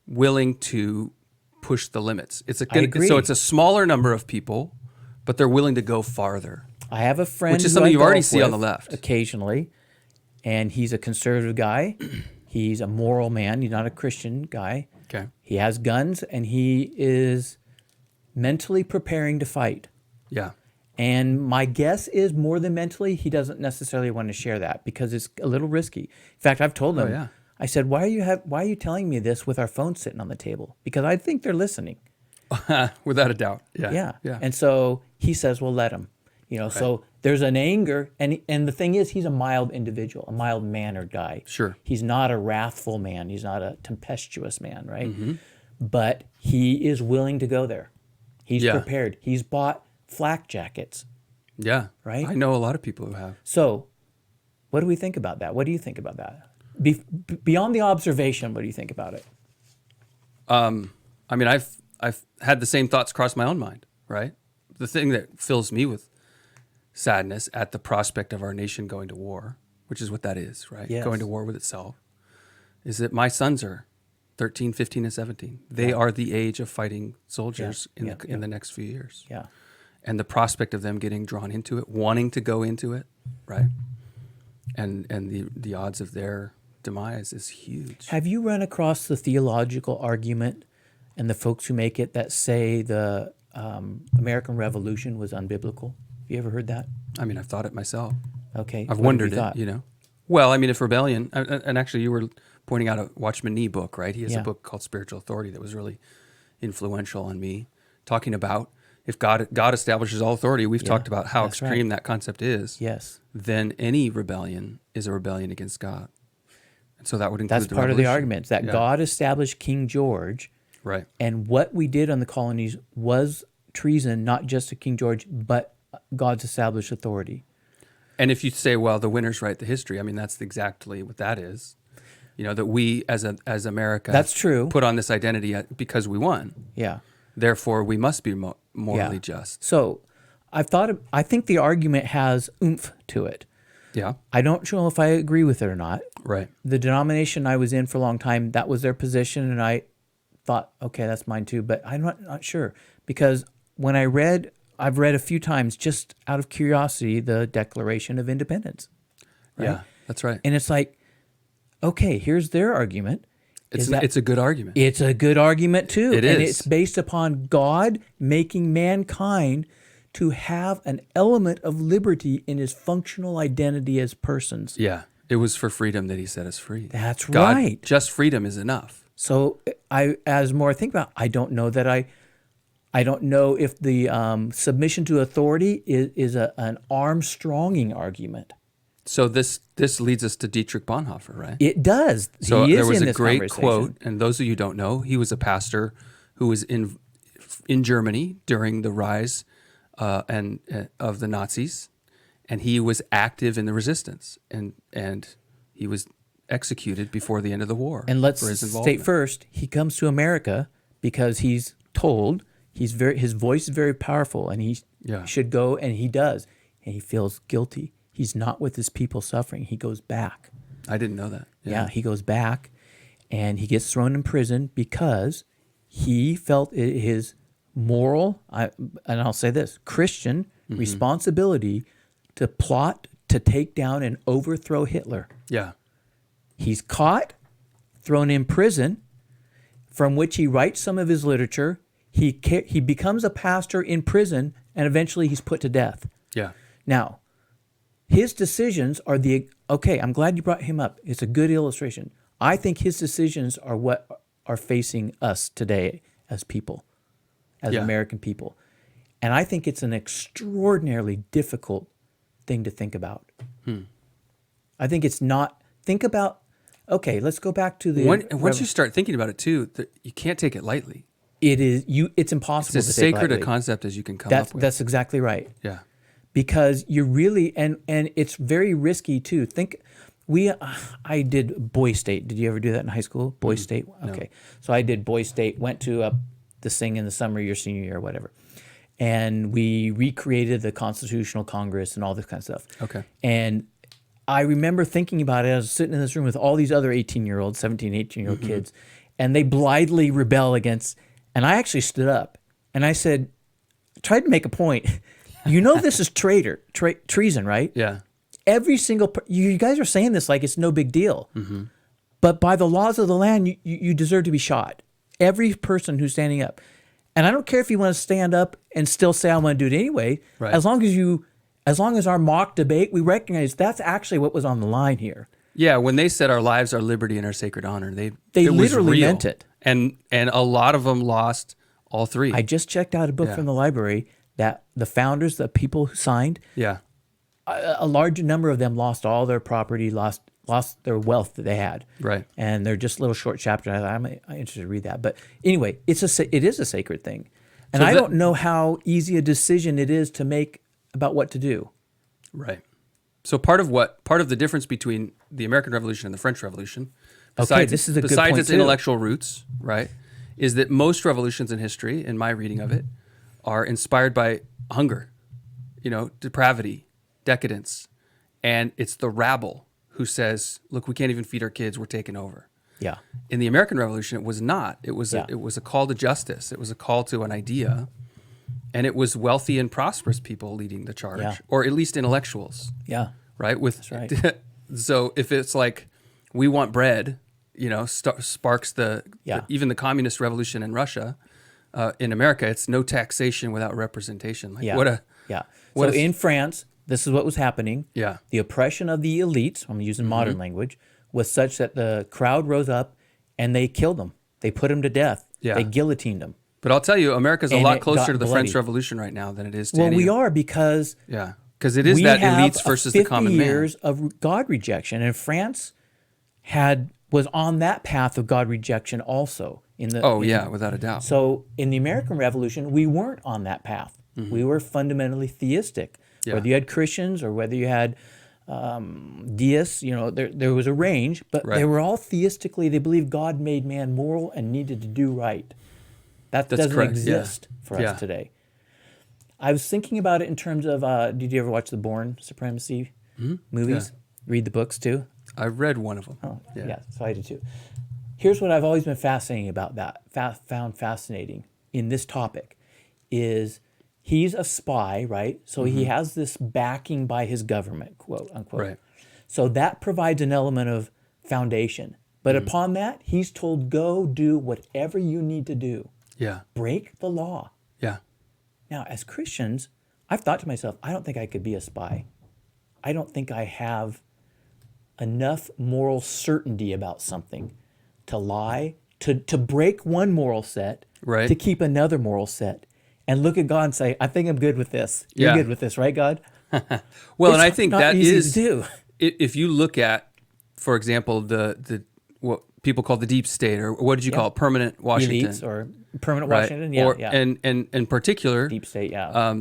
willing to push the limits. I agree. So it's a smaller number of people, but they're willing to go farther. I have a friend which is who something I you already golf see on the with left. occasionally, and he's a conservative guy. He's a moral man. He's not a Christian guy. Okay. He has guns, and he is mentally preparing to fight. Yeah. And my guess is more than mentally, he doesn't necessarily want to share that because it's a little risky. In fact, I've told him, I said, why are you telling me this with our phone sitting on the table? Because I think they're listening. Without a doubt. Yeah. And so he says, well, let him. So there's an anger, and the thing is, he's a mild individual, a mild-mannered guy. Sure. He's not a wrathful man. He's not a tempestuous man, right? Mm-hmm. But he is willing to go there. He's prepared. He's bought flak jackets. Yeah. Right? I know a lot of people who have. So what do we think about that? What do you think about that? Beyond the observation, what do you think about it? I mean, I've had the same thoughts cross my own mind, right? The thing that fills me with sadness at the prospect of our nation going to war, which is what that is, right? Yes. Going to war with itself, is that my sons are 13, 15, and 17. They are the age of fighting soldiers in the next few years. Yeah. And the prospect of them getting drawn into it, wanting to go into it, right? And the odds of their demise is huge. Have you run across the theological argument and the folks who make it that say the American Revolution was unbiblical? Have you ever heard that? I mean, I've thought it myself. Okay. I've wondered it, Well, I mean, if rebellion, and actually you were pointing out a Watchman Nee book, right? He has a book called Spiritual Authority that was really influential on me, talking about if God establishes all authority, we've talked about how extreme that concept is. Yes. Then any rebellion is a rebellion against God. And so that would include That's part of the argument, that God established King George. Right. And what we did on the colonies was treason, not just to King George, but God's established authority. And if you say, well, the winners write the history, I mean, that's exactly what that is. That we as America that's true. Put on this identity because we won. Yeah. Therefore, we must be morally just. So I think the argument has oomph to it. Yeah. I don't know if I agree with it or not. Right. The denomination I was in for a long time, that was their position, and I thought, okay, that's mine too. But I'm not sure, because when I've read a few times just out of curiosity the Declaration of Independence. Right? Yeah, that's right. And it's like, okay, here's their argument. It's a good argument. It's a good argument too. It is. And it's based upon God making mankind to have an element of liberty in his functional identity as persons. Yeah. It was for freedom that he set us free. That's God, right. Just freedom is enough. So as more I think about it, I don't know if the submission to authority is an Armstronging argument. So this leads us to Dietrich Bonhoeffer, right? It does. So he is there was in a this great quote, and those of you who don't know, he was a pastor who was in Germany during the rise of the Nazis, and he was active in the resistance, and he was executed before the end of the war. And let's for his state involvement. first, he comes to America because he's told his voice is very powerful, and he Yeah. should go, and he does, and he feels guilty. He's not with his people suffering. He goes back. I didn't know that. Yeah, he goes back, and he gets thrown in prison because he felt it his moral, and I'll say this, Christian responsibility to plot to take down and overthrow Hitler. Yeah. He's caught, thrown in prison, from which he writes some of his literature. He becomes a pastor in prison, and eventually he's put to death. Yeah. Now, his decisions are okay, I'm glad you brought him up. It's a good illustration. I think his decisions are what are facing us today as people, as Yeah. American people. And I think it's an extraordinarily difficult thing to think about. I think it's not, think about, okay, let's go back to the... Once you start thinking about it too, you can't take it lightly. It's impossible It's as to take sacred a lightly. concept as you can come up with. That's exactly right. Yeah. Because you're really, and it's very risky too. I did Boy State. Did you ever do that in high school? Boy State? Okay. So I did Boy State, went to this thing in the summer, your senior year, or whatever. And we recreated the Constitutional Congress and all this kind of stuff. Okay. And I remember thinking about it. I was sitting in this room with all these other 18-year-olds, 17, 18-year-old kids, and they blithely rebel against, and I actually stood up and I said, tried to make a point. You know, this is treason, right? Yeah. Every single, you guys are saying this like it's no big deal. But by the laws of the land, you deserve to be shot. Every person who's standing up. And I don't care if you want to stand up and still say I want to do it anyway. Right. As long as our mock debate, we recognize that's actually what was on the line here. Yeah, when they said our lives, our liberty, and our sacred honor, They it was literally real. meant it. And a lot of them lost all three. I just checked out a book from the library that the founders, the people who signed, yeah. a large number of them lost all their property, lost their wealth that they had. Right. And they're just little short chapters. I'm interested to read that. But anyway, it is a sacred thing. And I don't know how easy a decision it is to make about what to do. Right. So part of the difference between the American Revolution and the French Revolution, this is a good besides point its too. intellectual roots, right, is that most revolutions in history, in my reading of it, are inspired by hunger, depravity, decadence, and it's the rabble who says, "Look, we can't even feed our kids; we're taking over." Yeah. In the American Revolution, it was not. It was it was a call to justice. It was a call to an idea, and it was wealthy and prosperous people leading the charge, or at least intellectuals. Yeah. Right. That's right. So if it's like we want bread, sparks even the communist revolution in Russia. In America, it's no taxation without representation. So in France, this is what was happening. Yeah. The oppression of the elites, I'm using modern language, was such that the crowd rose up and they killed them. They put them to death. Yeah. They guillotined them. But I'll tell you, America's a And lot it closer got to the bloody. French Revolution right now than it is to Well, any we of- are because Yeah. Because it is we that have elites versus the common 50 man. years of God rejection, and France was on that path of God rejection also. Without a doubt. So in the American Revolution, we weren't on that path. We were fundamentally theistic. Yeah. Whether you had Christians or whether you had deists, there was a range, but they were all theistically, they believed God made man moral and needed to do right. That That's doesn't correct, exist for us today. I was thinking about it in terms of, did you ever watch the Bourne Supremacy movies? Read the books too? I read one of them. Oh, yeah, so I did too. Here's what I've always been fascinating about that, found fascinating in this topic, is he's a spy, right? So he has this backing by his government, quote unquote. Right. So that provides an element of foundation. But upon that, he's told, go do whatever you need to do. Yeah. Break the law. Yeah. Now, as Christians, I've thought to myself, I don't think I could be a spy. I don't think I have enough moral certainty about something to lie, to break one moral set, Right. to keep another moral set, and look at God and say, I think I'm good with this. You're Yeah. good with this, right, God? Well, and It's I think not that easy is to do. If you look at, for example, the what people call the deep state, or what did you call it, permanent Washington, Elites or permanent right? Washington, yeah, or, yeah. And in particular, Deep state, yeah.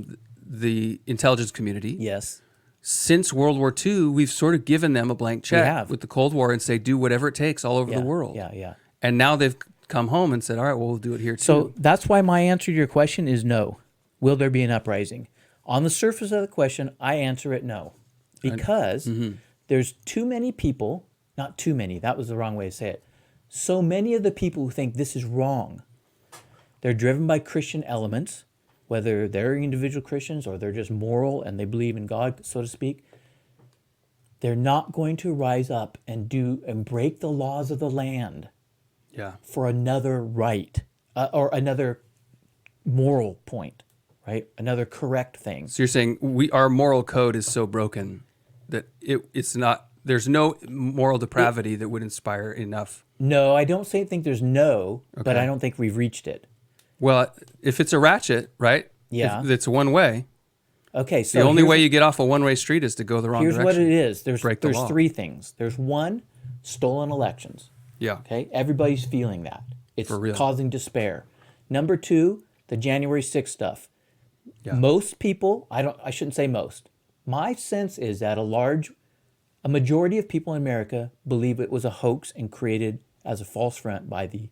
the intelligence community Yes. since World War II, we've sort of given them a blank check have. with the Cold War and say, do whatever it takes all over the world. Yeah. And now they've come home and said, all right, well, we'll do it here too. So that's why my answer to your question is no. Will there be an uprising? On the surface of the question, I answer it no. Because there's too many people, not too many, that was the wrong way to say it. So many of the people who think this is wrong, they're driven by Christian elements, whether they're individual Christians or they're just moral and they believe in God, so to speak. They're not going to rise up and break the laws of the land for another right or another moral point, right? Another correct thing. So you're saying our moral code is so broken that it's not, there's no moral depravity that would inspire enough. No, I don't think there's but I don't think we've reached it. Well, if it's a ratchet, right? Yeah. If it's one way. Okay, so the only way you get off a one-way street is to go the wrong direction. Here's what it is. There's law. three things. There's one, stolen elections. Yeah. Okay, everybody's feeling that. It's For real. causing despair. Number two, the January 6th stuff. Yeah. Most people, I shouldn't say most. My sense is that a majority of people in America believe it was a hoax and created as a false front by the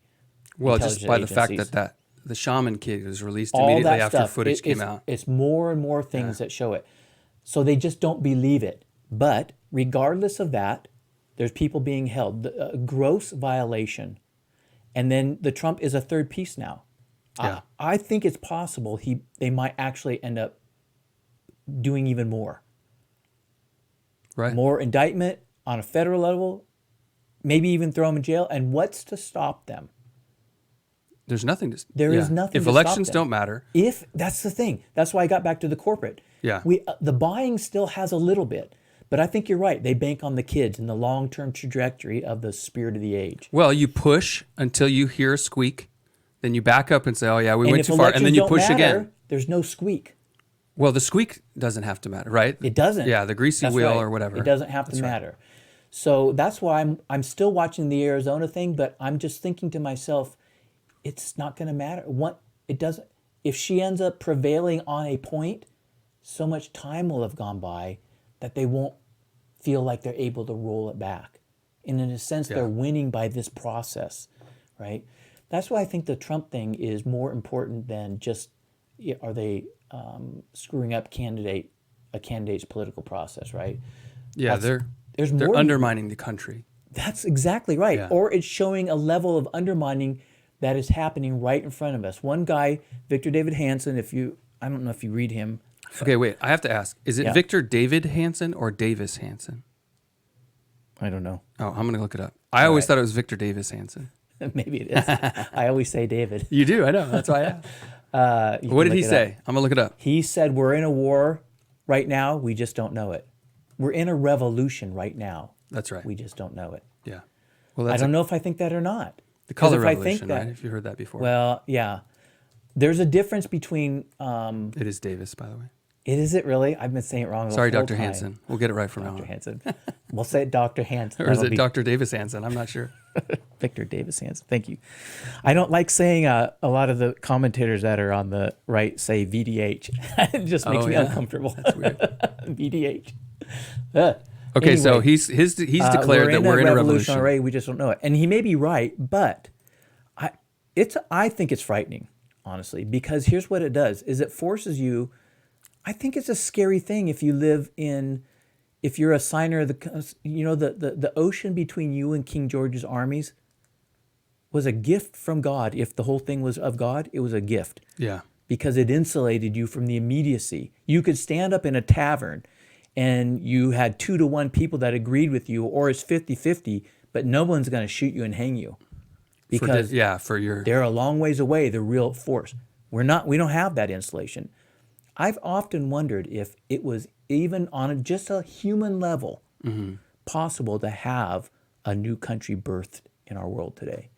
just by the fact agencies. that the shaman kid was released All immediately that after stuff, footage came out. It's more and more things that show it. So they just don't believe it. But regardless of that, there's people being held. A gross violation. And then the Trump is a third piece now. Yeah. I think it's possible they might actually end up doing even more. Right. More indictment on a federal level, maybe even throw them in jail. And what's to stop them? There's nothing to. There is nothing. If to elections stop them. don't matter. That's the thing. That's why I got back to the corporate. Yeah. The buying still has a little bit, but I think you're right. They bank on the kids and the long-term trajectory of the spirit of the age. Well, you push until you hear a squeak, then you back up and say, "Oh yeah, we went if too far," and then you elections push don't matter, again. There's no squeak. Well, the squeak doesn't have to matter, right? It doesn't. Yeah, the greasy That's wheel right. or whatever. It doesn't have to matter. So that's why I'm still watching the Arizona thing, but I'm just thinking to myself, it's not going to matter. It doesn't. If she ends up prevailing on a point, so much time will have gone by that they won't feel like they're able to roll it back. And in a sense, they're winning by this process, right? That's why I think the Trump thing is more important than just are they screwing up a candidate's political process, right? Yeah, they're undermining the country. That's exactly right. Yeah. Or it's showing a level of undermining that is happening right in front of us. One guy, Victor David Hansen, I don't know if you read him. Okay, wait, I have to ask. Is it Victor David Hansen or Davis Hansen? I don't know. Oh, I'm going to look it up. I always thought it was Victor Davis Hansen. Maybe it is. I always say David. You do, I know. That's why I asked. What did he say? I'm going to look it up. He said, we're in a war right now. We just don't know it. We're in a revolution right now. That's right. We just don't know it. Yeah. Well, I don't know if I think that or not. The color if revolution, right? If you heard that before. Well, yeah. There's a difference between... it is Davis, by the way. Is it really? I've been saying it wrong. Sorry, the whole Dr. time. Hansen. We'll get it right from now on. Dr. Hansen. We'll say it Dr. Hansen. Or is it Dr. Davis Hansen? I'm not sure. Victor Davis Hansen. Thank you. I don't like saying a lot of the commentators that are on the right say VDH. It just makes me uncomfortable. That's weird. VDH. Okay, anyway, so he's declared that we're in a revolution already. We just don't know it, and he may be right, but I think it's frightening, honestly, because here's what it does: is it forces you. I think it's a scary thing if you're a signer of the ocean between you and King George's armies was a gift from God. If the whole thing was of God, it was a gift. Yeah. Because it insulated you from the immediacy. You could stand up in a tavern and you had 2-to-1 people that agreed with you, or it's 50-50, but no one's going to shoot you and hang you. Because they're a long ways away, the real force. We don't have that insulation. I've often wondered if it was even on just a human level possible to have a new country birthed in our world today.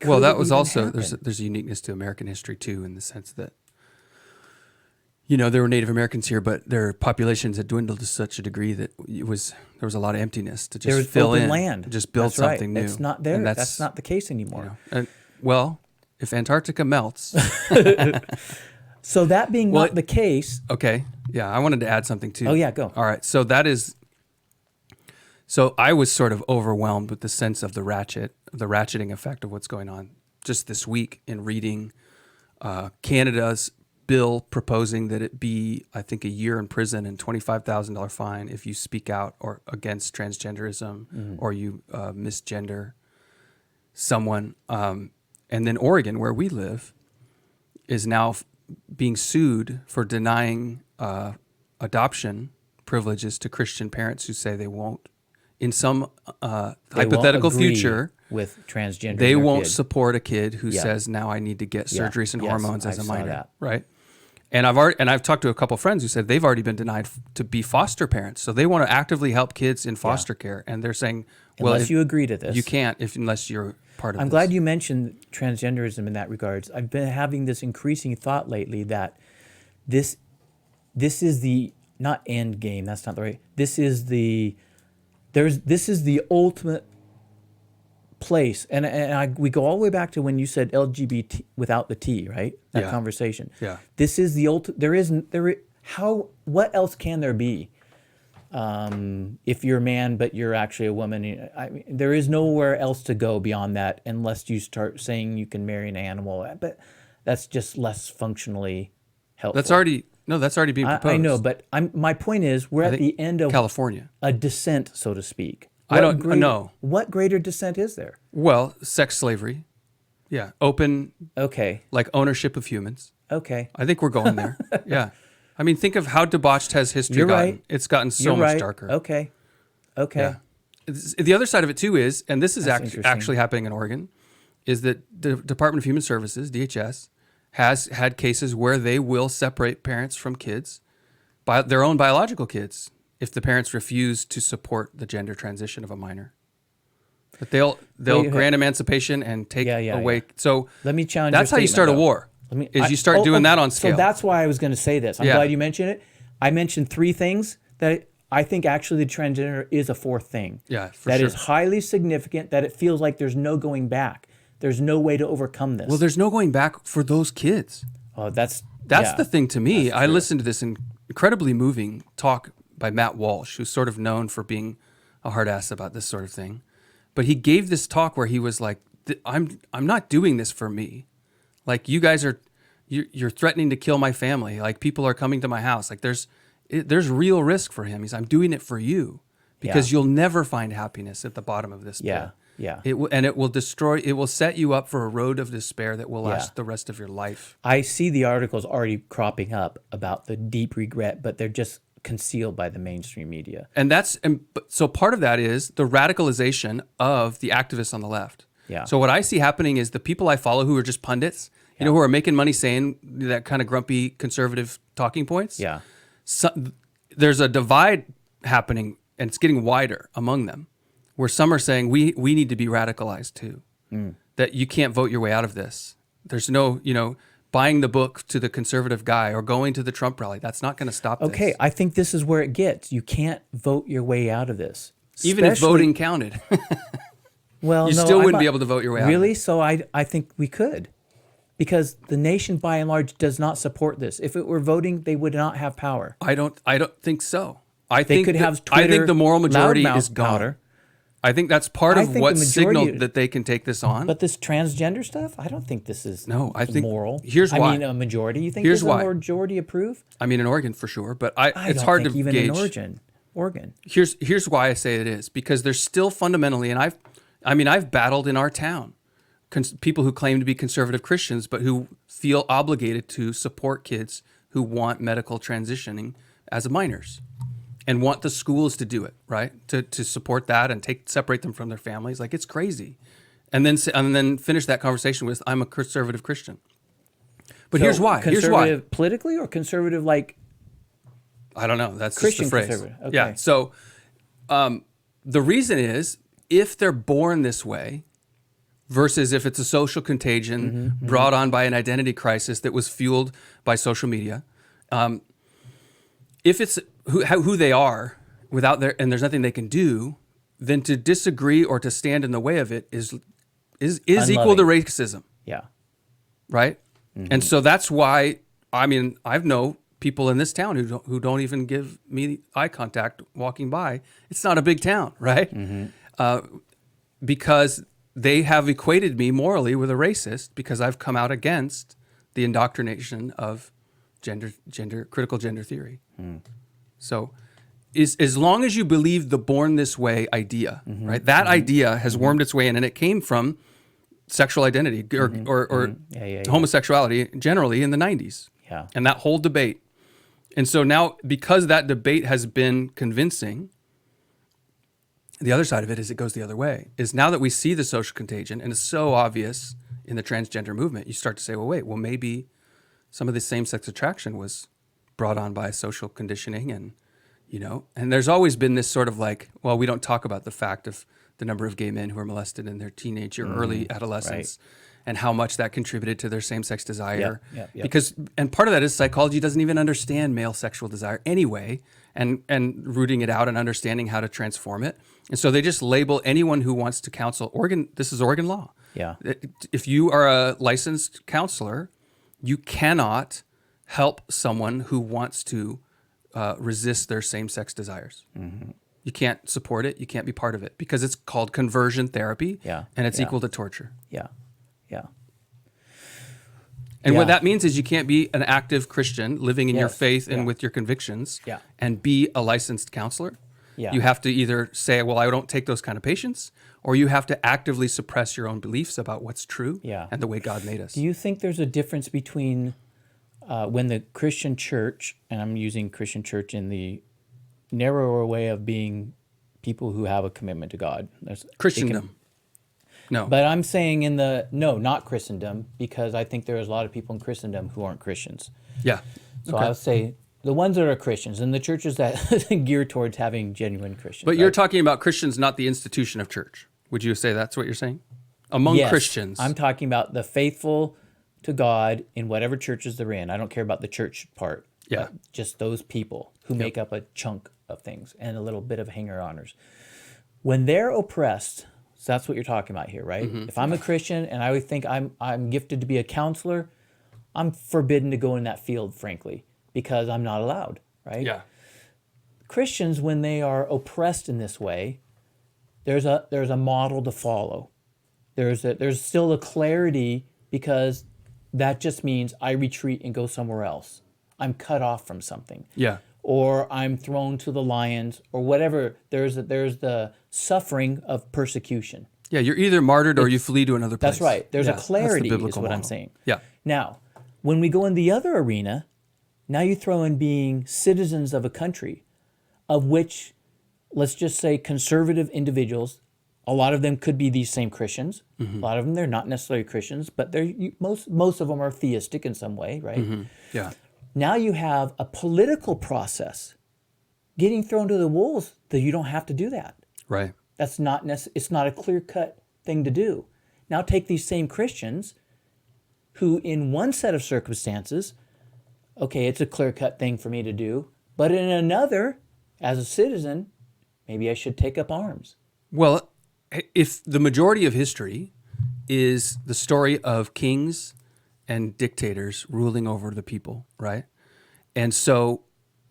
Well, that was also, there's a uniqueness to American history too, in the sense that, there were Native Americans here, but their populations had dwindled to such a degree that there was a lot of emptiness to just fill in land, just build something new. It's not there. That's not the case anymore. Well, if Antarctica melts, So that being not the case. Okay. Yeah, I wanted to add something too. Oh, yeah, go. All right. So I was sort of overwhelmed with the sense of the ratcheting effect of what's going on just this week in reading Canada's bill proposing that it be, I think, a year in prison and $25,000 fine if you speak out or against transgenderism or you misgender someone. And then Oregon, where we live, is now being sued for denying adoption privileges to Christian parents who say they won't, in some hypothetical future, with transgender, they won't support a kid who says, now I need to get surgeries and Yes, hormones as I a saw minor, that. right? And I've talked to a couple friends who said they've already been denied to be foster parents, so they want to actively help kids in foster care, and they're saying, well, unless you agree to this, you can't unless you're part of. I'm this. glad you mentioned transgenderism in that regards. I've been having this increasing thought lately that this is the not end game. That's not the right. This is the ultimate place, and we go all the way back to when you said LGBT without the T, right? That conversation. Yeah. This is the ultimate. What else can there be? If you're a man but you're actually a woman, I mean, there is nowhere else to go beyond that unless you start saying you can marry an animal. But that's just less functionally helpful. That's already being proposed. I know, but my point is we're at the end of California, a descent, so to speak. I don't know. What greater descent is there? Well, sex slavery, open, like ownership of humans. Okay. I think we're going there. Yeah. I mean, think of how debauched has history You're gotten. right. It's gotten so You're much right. darker. Okay. Yeah. The other side of it too is, and this is That's actually happening in Oregon, is that the Department of Human Services, DHS, has had cases where they will separate parents from kids, by their own biological kids, if the parents refuse to support the gender transition of a minor. But they'll grant emancipation and take away. Yeah. So let me challenge. That's how you start a war. You start doing that on scale. So that's why I was going to say this. I'm glad you mentioned it. I mentioned three things that I think actually the transgender is a fourth thing. Yeah, that is highly significant. That it feels like there's no going back. There's no way to overcome this. Well, there's no going back for those kids. Oh, that's the thing to me. I listened to this incredibly moving talk by Matt Walsh, who's sort of known for being a hard ass about this sort of thing. But he gave this talk where he was like, I'm not doing this for me. Like, you guys you're threatening to kill my family. Like, people are coming to my house. Like, there's real risk for him. I'm doing it for you because you'll never find happiness at the bottom of this pit. Yeah. It will set you up for a road of despair that will last the rest of your life. I see the articles already cropping up about the deep regret, but they're just concealed by the mainstream media. So part of that is the radicalization of the activists on the left. Yeah. So what I see happening is the people I follow who are just pundits, who are making money saying that kind of grumpy conservative talking points. Yeah. So, there's a divide happening, and it's getting wider among them, where some are saying we need to be radicalized too. That you can't vote your way out of this. There's no, buying the book to the conservative guy or going to the Trump rally. That's not going to stop this. Okay, I think this is where it gets. You can't vote your way out of this. Even if voting counted. Well, you still wouldn't be able to vote your way out. Really? So I think we could. Because the nation by and large does not support this. If it were voting, they would not have power. I don't think so. They could have Twitter, I think the moral majority is gone. Powder. I think that's part of what signaled that they can take this on. But this transgender stuff, I don't think this is I think moral. Here's why. I mean, a majority. You think here's there's why. a majority approve? I mean, in Oregon for sure, but it's don't hard think to even gauge. in Oregon. Here's why I say it is, because there's still fundamentally, and I've battled in our town people who claim to be conservative Christians, but who feel obligated to support kids who want medical transitioning as minors. And want the schools to do it, right? To support that and separate them from their families. Like, it's crazy. And then finish that conversation with, I'm a conservative Christian. But here's why. Conservative politically or conservative like? I don't know. That's Christian just the phrase. Conservative. Okay. Yeah. So the reason is, if they're born this way versus if it's a social contagion brought on by an identity crisis that was fueled by social media, if it's who they are and there's nothing they can do, then to disagree or to stand in the way of it is equal to racism. Yeah. Right? And so that's why I mean, I've known people in this town who don't even give me eye contact walking by. It's not a big town, right? Because they have equated me morally with a racist because I've come out against the indoctrination of critical gender theory. So as long as you believe the born this way idea, right? That idea has wormed its way in, and it came from sexual identity or homosexuality generally in the 90s. Yeah. And that whole debate. And so now, because that debate has been convincing, the other side of it is it goes the other way, is now that we see the social contagion, and it's so obvious in the transgender movement, you start to say, well, maybe some of the same-sex attraction was brought on by social conditioning, and there's always been this sort of like, well, we don't talk about the fact of the number of gay men who are molested in their teenage or early adolescence, and how much that contributed to their same-sex desire. Because, and part of that is psychology doesn't even understand male sexual desire anyway, and rooting it out and understanding how to transform it. And so they just label anyone who wants to counsel, this is Oregon law. Yeah. If you are a licensed counselor, you cannot help someone who wants to resist their same-sex desires. You can't support it. You can't be part of it because it's called conversion therapy, and it's equal to torture. Yeah. And what that means is you can't be an active Christian living in your faith and with your convictions and be a licensed counselor. You have to either say, well, I don't take those kind of patients, or you have to actively suppress your own beliefs about what's true and the way God made us. Do you think there's a difference between when the Christian church, and I'm using Christian church in the narrower way of being people who have a commitment to God? Christendom. No. But I'm saying not Christendom, because I think there's a lot of people in Christendom who aren't Christians. Yeah. So I would say the ones that are Christians and the churches that gear towards having genuine Christians. But you're talking about Christians, not the institution of church. Would you say that's what you're saying? Among Christians. I'm talking about the faithful to God in whatever churches they're in. I don't care about the church part. Yeah. But just those people who make up a chunk of things and a little bit of hanger-oners. When they're oppressed, so that's what you're talking about here, right? If I'm a Christian and I would think I'm gifted to be a counselor, I'm forbidden to go in that field, frankly, because I'm not allowed, right? Yeah. Christians, when they are oppressed in this way, there's a model to follow. There's still a clarity, because that just means I retreat and go somewhere else. I'm cut off from something. Yeah. Or I'm thrown to the lions, or whatever. There's the suffering of persecution. Yeah, you're either martyred or you flee to another place. That's right. There's a clarity, is what model. I'm saying. Yeah. Now, when we go in the other arena, now you throw in being citizens of a country, of which, let's just say, conservative individuals, a lot of them could be these same Christians. A lot of them, they're not necessarily Christians, but most of them are theistic in some way, right? Yeah. Now you have a political process getting thrown to the wolves that you don't have to do that. Right. That's not it's not a clear-cut thing to do. Now take these same Christians who, in one set of circumstances, okay, it's a clear-cut thing for me to do, but in another, as a citizen, maybe I should take up arms. Well, if the majority of history is the story of kings and dictators ruling over the people, right? And so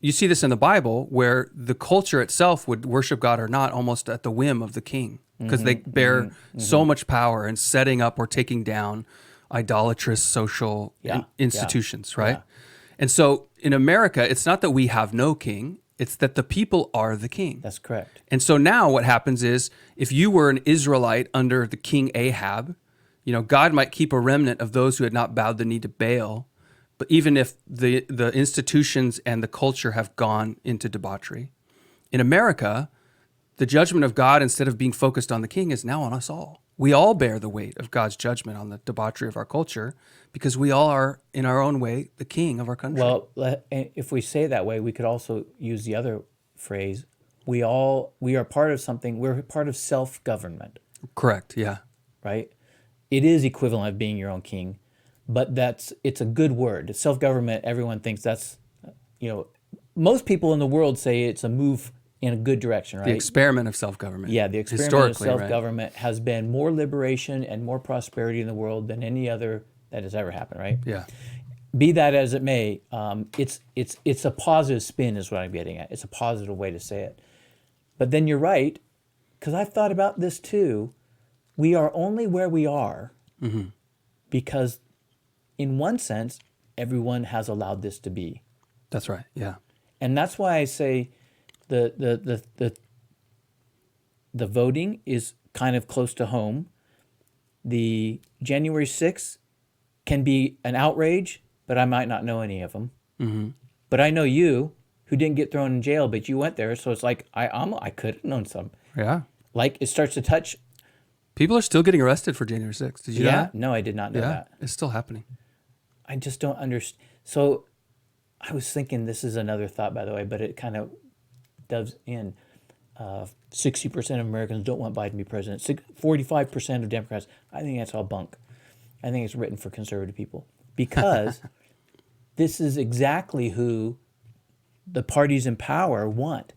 you see this in the Bible, where the culture itself would worship God or not almost at the whim of the king, because they bear so much power in setting up or taking down idolatrous social institutions, right? Yeah. And so in America, it's not that we have no king, it's that the people are the king. That's correct. And so now what happens is, if you were an Israelite under the king Ahab, God might keep a remnant of those who had not bowed the knee to Baal. But even if the institutions and the culture have gone into debauchery, in America, the judgment of God, instead of being focused on the king, is now on us all. We all bear the weight of God's judgment on the debauchery of our culture, because we all are, in our own way, the king of our country. Well, if we say it that way, we could also use the other phrase, we are part of something, we're part of self-government. Correct, yeah. Right? It is equivalent of being your own king, but it's a good word. Self-government, everyone thinks that's, most people in the world say it's a move in a good direction, right? The experiment of self-government. Yeah, the experiment of self-government has been more liberation and more prosperity in the world than any other that has ever happened, right? Yeah. be that as it may, it's a positive spin is what I'm getting at. It's a positive way to say it. But then you're right, because I've thought about this too. We are only where we are because, in one sense, everyone has allowed this to be. That's right. Yeah. And that's why I say the voting is kind of close to home. The January 6th can be an outrage, but I might not know any of them. But I know you, who didn't get thrown in jail, but you went there, so it's like I could have known some. Yeah. Like it starts to touch. People are still getting arrested for January 6th. Did you know that? No, I did not know that. It's still happening. I just don't understand. So I was thinking, this is another thought, by the way, but it kind of doves in. 60% of Americans don't want Biden to be president. 45% of Democrats. I think that's all bunk. I think it's written for conservative people because this is exactly who the parties in power want.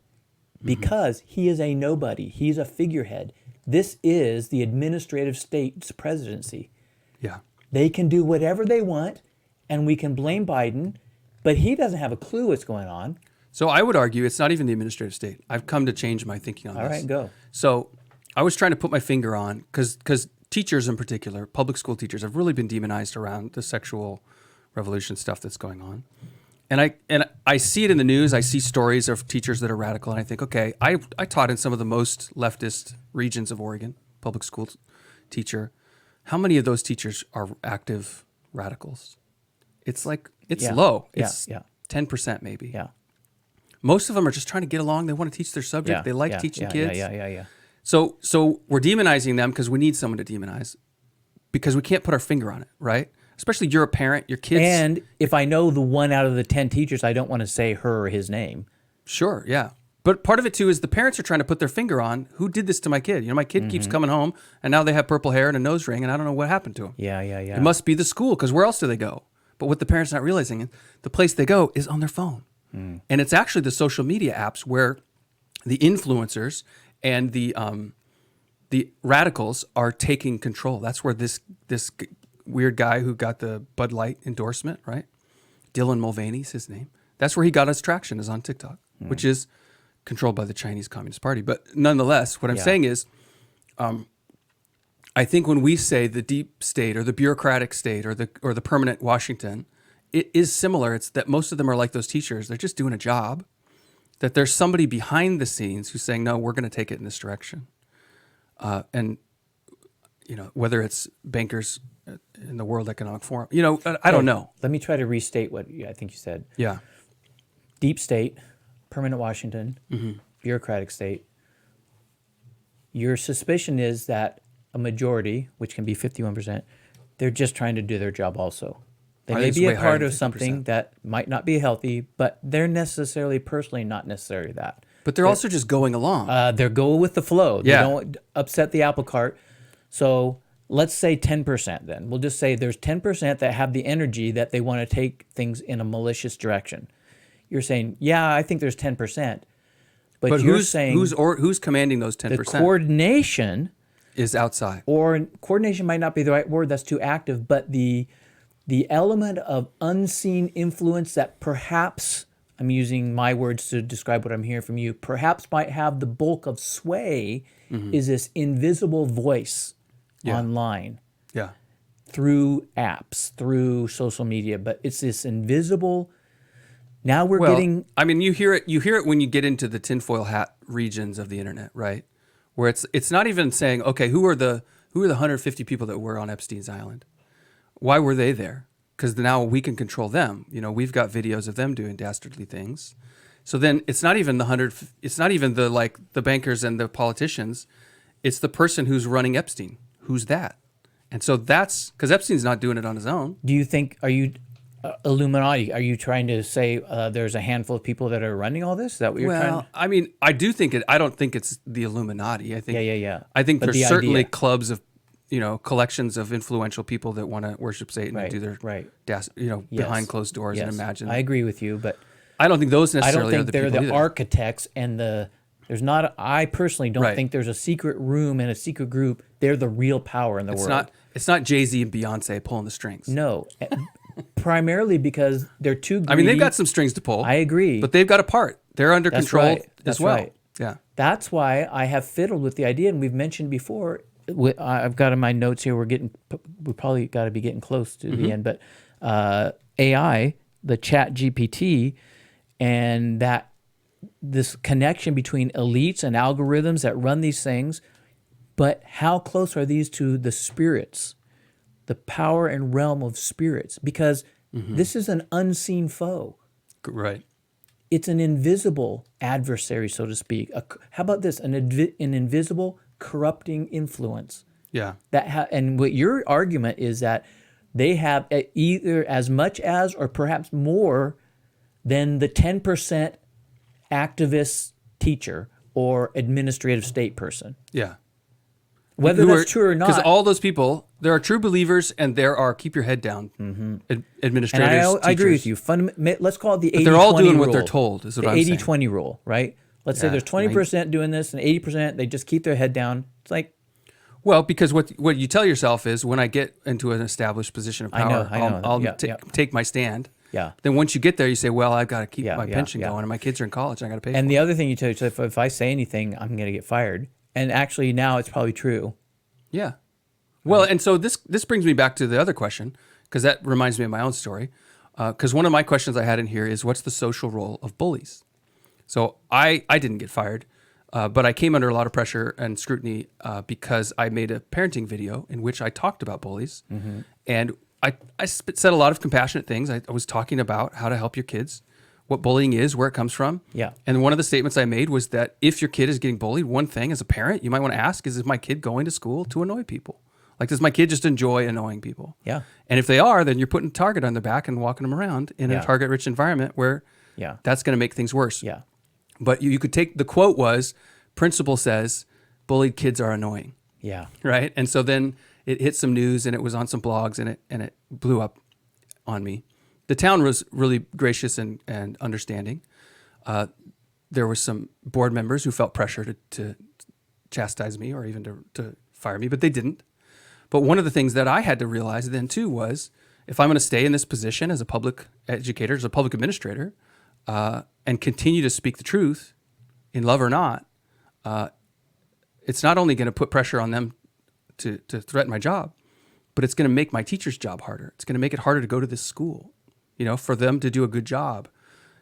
Because he is a nobody. He's a figurehead. This is the administrative state's presidency. Yeah. They can do whatever they want, and we can blame Biden, but he doesn't have a clue what's going on. So I would argue it's not even the administrative state. I've come to change my thinking on this. All right, go. So I was trying to put my finger on, because teachers in particular, public school teachers, have really been demonized around the sexual revolution stuff that's going on. And I see it in the news. I see stories of teachers that are radical, and I think, okay, I taught in some of the most leftist regions of Oregon, public school teacher. How many of those teachers are active radicals? It's like, it's low. It's 10% maybe. Yeah. Most of them are just trying to get along. They want to teach their subject. They like teaching kids. Yeah. So we're demonizing them because we need someone to demonize, because we can't put our finger on it, right? Especially you're a parent, your kids. And if I know the 1 out of the 10 teachers, I don't want to say her or his name. Sure, yeah. But part of it too is the parents are trying to put their finger on who did this to my kid. You know, my kid keeps coming home and now they have purple hair and a nose ring and I don't know what happened to him. Yeah. It must be the school, because where else do they go? But what the parents not realizing is the place they go is on their phone. And it's actually the social media apps where the influencers and the radicals are taking control. That's where this weird guy who got the Bud Light endorsement, right? Dylan Mulvaney's his name. That's where he got his traction, is on TikTok, which is controlled by the Chinese Communist Party. But nonetheless, what I'm saying is, I think when we say the deep state or the bureaucratic state or the permanent Washington, it is similar. It's that most of them are like those teachers. They're just doing a job. That there's somebody behind the scenes who's saying, no, we're going to take it in this direction. And, you know, whether it's bankers in the World Economic Forum, you know, I don't know. Let me try to restate what I think you said. Yeah. Deep state, permanent Washington, bureaucratic state. Your suspicion is that a majority, which can be 51%, they're just trying to do their job also. They may be a part of something that might not be healthy, but they're necessarily, personally, not necessarily that. But they're also just going along. They're going with the flow. They Yeah. don't upset the apple cart. So let's say 10% then. We'll just say there's 10% that have the energy that they want to take things in a malicious direction. You're saying, yeah, I think there's 10%. But you're saying who's commanding those 10%? the coordination is outside. Or coordination might not be the right word, that's too active, but the element of unseen influence that perhaps, I'm using my words to describe what I'm hearing from you, perhaps might have the bulk of sway is this invisible voice online. Yeah. Through apps, through social media, but it's this invisible. Now we're getting. I mean, you hear it when you get into the tinfoil hat regions of the internet, right? Where it's not even saying, okay, who are the 150 people that were on Epstein's island? Why were they there? Because now we can control them. You know, we've got videos of them doing dastardly things. So then it's not even the 100. It's not even the bankers and the politicians. It's the person who's running Epstein. Who's that? And so that's because Epstein's not doing it on his own. Do you think? Are you Illuminati? Are you trying to say there's a handful of people that are running all this? Is that what you're trying? Well, I mean, I do think it. I don't think it's the Illuminati. I think. Yeah. I think But there's the certainly idea. clubs of, collections of influential people that want to worship Satan and do their, behind closed doors and imagine. I agree with you, but I don't think those I necessarily don't are think the they're people the either. architects and there's not. I personally don't think there's a secret room and a secret group. They're the real power in the world. It's not Jay-Z and Beyonce pulling the strings. No. primarily because they're too greedy. I mean, they've got some strings to pull. I agree. But they've got a part. They're under That's control right. as That's well. right. Yeah. That's why I have fiddled with the idea, and we've mentioned before. I've got in my notes here. We probably got to be getting close to the end, but AI, the Chat GPT, and this connection between elites and algorithms that run these things. But how close are these to the spirits, the power and realm of spirits? Because this is an unseen foe. Right. It's an invisible adversary, so to speak. How about this? An invisible corrupting influence. Yeah. And what your argument is that they have either as much as or perhaps more than the 10% activist teacher or administrative state person. Yeah. Whether that's true or not. Because all those people, there are true believers and there are keep your head down administrators, And I agree teachers. with you. Let's call it the 80-20 rule. They're all doing what they're told, is what I'm saying. The 80-20 rule, right? Let's say there's 20% doing this and 80% they just keep their head down. It's like, well, because what you tell yourself is when I get into an established position of power, I know. I'll Yeah, take my stand. yeah. Then once you get there, you say, well, I've got to keep my pension yeah. going and my kids are in college and I got to pay And for the other thing you tell yourself, if I say anything, I'm going to get fired. And actually now it's probably true. Yeah. Well, and so this brings me back to the other question, because that reminds me of my own story. Because one of my questions I had in here is, what's the social role of bullies? So I didn't get fired, but I came under a lot of pressure and scrutiny because I made a parenting video in which I talked about bullies. And I said a lot of compassionate things. I was talking about how to help your kids, what bullying is, where it comes from. Yeah. And one of the statements I made was that if your kid is getting bullied, one thing as a parent you might want to ask is my kid going to school to annoy people? Like, does my kid just enjoy annoying people? Yeah. And if they are, then you're putting a target on their back and walking them around in a target-rich environment where that's going to make things worse. Yeah. But you could take, the quote was, principal says, bullied kids are annoying. Yeah. Right? And so then it hit some news and it was on some blogs and it blew up on me. The town was really gracious and understanding. There were some board members who felt pressure to chastise me or even to fire me, but they didn't. But one of the things that I had to realize then too was, if I'm going to stay in this position as a public educator, as a public administrator, and continue to speak the truth, in love or not, it's not only going to put pressure on them to threaten my job, but it's going to make my teacher's job harder. It's going to make it harder to go to this school, for them to do a good job.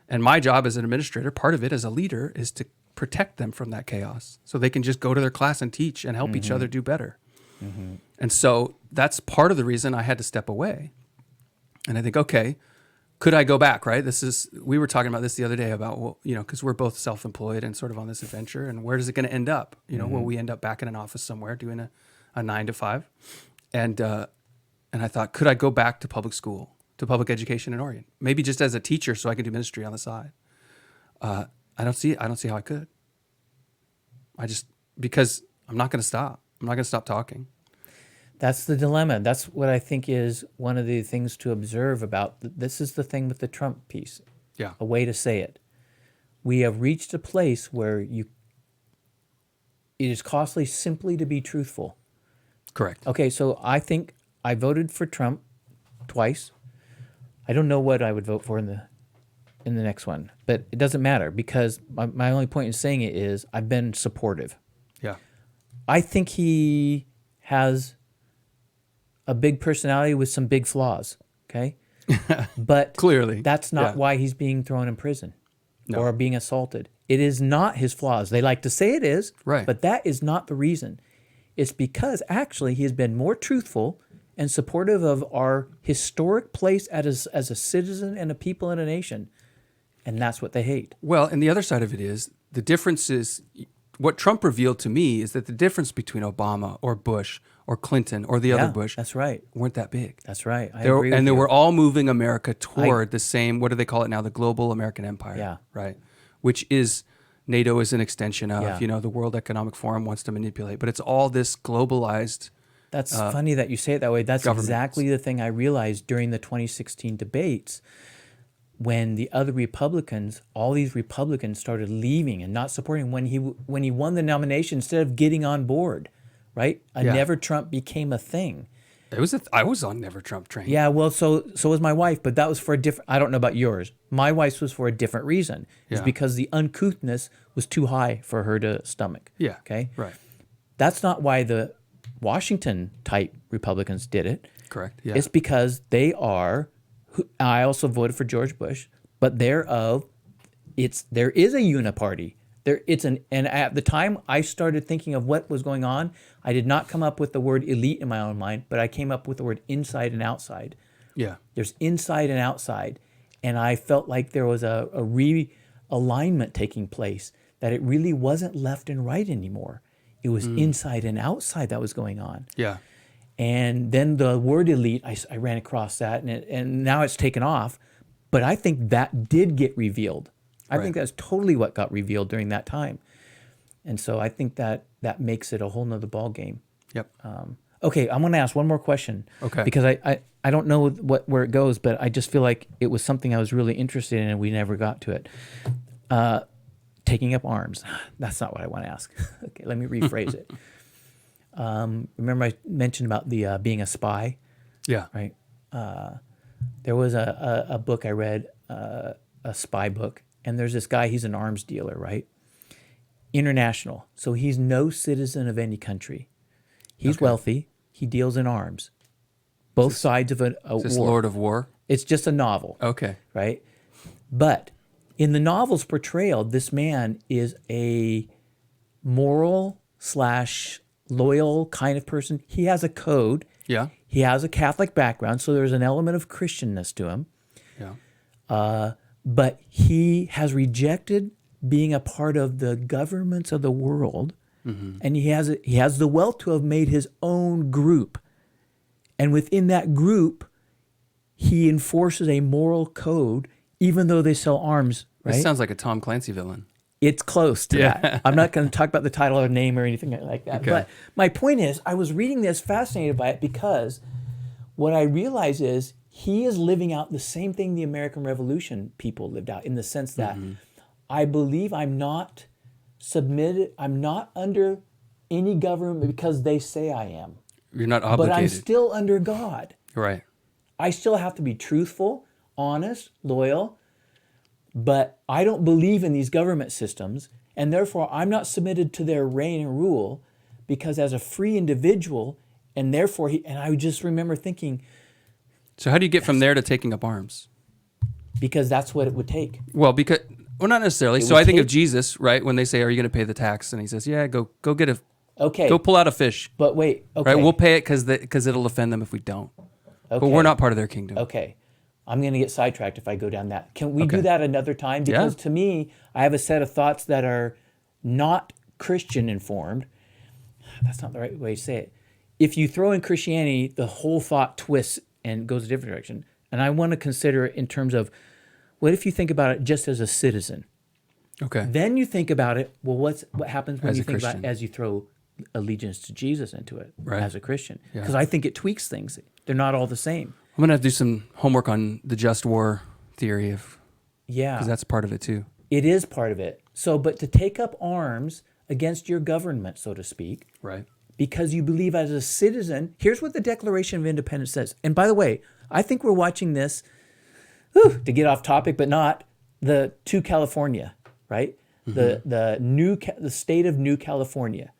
And my job as an administrator, part of it as a leader, is to protect them from that chaos so they can just go to their class and teach and help each other do better. And so that's part of the reason I had to step away. And I think, okay, could I go back, right? We were talking about this the other day about, well, because we're both self-employed and sort of on this adventure, and where is it going to end up? Will we end up back in an office somewhere doing a 9 to 5? And I thought, could I go back to public school, to public education in Oregon? Maybe just as a teacher so I could do ministry on the side. I don't see how I could. Because I'm not going to stop. I'm not going to stop talking. That's the dilemma. That's what I think is one of the things to observe about. This is the thing with the Trump piece. Yeah. A way to say it. We have reached a place where it is costly simply to be truthful. Correct. Okay, so I think I voted for Trump twice. I don't know what I would vote for in the next one, but it doesn't matter because my only point in saying it is I've been supportive. Yeah. I think he has a big personality with some big flaws, okay? But clearly, that's not why he's being thrown in prison No. or being assaulted. It is not his flaws. They like to say it is, Right. but that is not the reason. It's because actually he has been more truthful and supportive of our historic place as a citizen and a people and a nation. And that's what they hate. Well, and the other side of it is, the difference is, what Trump revealed to me is that the difference between Obama or Bush or Clinton or the other Bush that's right. weren't that big. That's right. I They were, agree with and they you. were all moving America toward the same, what do they call it now? The global American empire. Yeah. Right. Which is, NATO is an extension of, Yeah. the World Economic Forum wants to manipulate. But it's all this globalized. That's funny that you say it that way. That's governments. exactly the thing I realized during the 2016 debates when the other Republicans, all these Republicans started leaving and not supporting when he won the nomination instead of getting on board, right? A Yeah. never Trump became a thing. I was on Never Trump train. Yeah, well, so was my wife, but that was for a different. I don't know about yours. My wife's was for a different reason. It's Yeah. because the uncouthness was too high for her to stomach. Yeah. Okay. Right. That's not why the Washington type Republicans did it. Correct. Yeah. It's because they are. I also voted for George Bush, but there is a uniparty. And at the time I started thinking of what was going on, I did not come up with the word elite in my own mind, but I came up with the word inside and outside. Yeah. There's inside and outside, and I felt like there was a realignment taking place, that it really wasn't left and right anymore. It was inside and outside that was going on. Yeah. And then the word elite, I ran across that, and now it's taken off. But I think that did get revealed. I think that's totally what got revealed during that time. And so I think that makes it a whole nother ball game. Yep. Okay, I'm going to ask one more question. Okay. Because I don't know where it goes, but I just feel like it was something I was really interested in and we never got to it. Taking up arms. That's not what I want to ask. Okay, let me rephrase it. Remember I mentioned about the being a spy, Yeah. right? There was a book I read, a spy book, and there's this guy, he's an arms dealer, right? International. So he's no citizen of any country. He's wealthy. He deals in arms. Both sides of a Is this war. Lord of War? It's just a novel, Okay. right? But in the novel's portrayal, this man is a moral / loyal kind of person. He has a code. Yeah. He has a Catholic background, so there's an element of Christianness to him. Yeah. But he has rejected being a part of the governments of the world, and he has the wealth to have made his own group. And within that group, he enforces a moral code, even though they sell arms, right? This sounds like a Tom Clancy villain. It's close to that. I'm not going to talk about the title or name or anything like that. Okay. But my point is, I was reading this, fascinated by it, because what I realize is he is living out the same thing the American Revolution people lived out, in the sense that I believe I'm not submitted, I'm not under any government because they say I am. You're not But obligated. I'm still under God. Right. I still have to be truthful, honest, loyal, but I don't believe in these government systems, and therefore I'm not submitted to their reign and rule, because as a free individual, and therefore and I just remember thinking, So how do you get from there to taking up arms? because that's what it would take. Well, not necessarily. So would I think of take- Jesus, right? When they say, "Are you going to pay the tax?" and he says, "Yeah, go get a Okay. go pull out a fish." But wait, okay. Right? We'll pay it because it'll offend them if we don't. But Okay. we're not part of their kingdom. Okay. I'm going to get sidetracked if I go down that. Can we Okay. do that another time? Because to me, I have a set of thoughts that are not Christian informed. That's not the right way to say it. If you throw in Christianity, the whole thought twists and goes a different direction. And I want to consider it in terms of, what if you think about it just as a citizen? Okay. Then you think about it, well, what happens when As you a think about Christian. it as you throw allegiance to Jesus into it Right. as a Christian? Yeah. Because I think it tweaks things. They're not all the same. I'm going to have to do some homework on the just war theory Yeah. because that's part of it too. It is part of it. So, but to take up arms against your government, so to speak, Right. because you believe as a citizen, here's what the Declaration of Independence says. And by the way, I think we're watching this, to get off topic, but not, to California, right? The state of New California,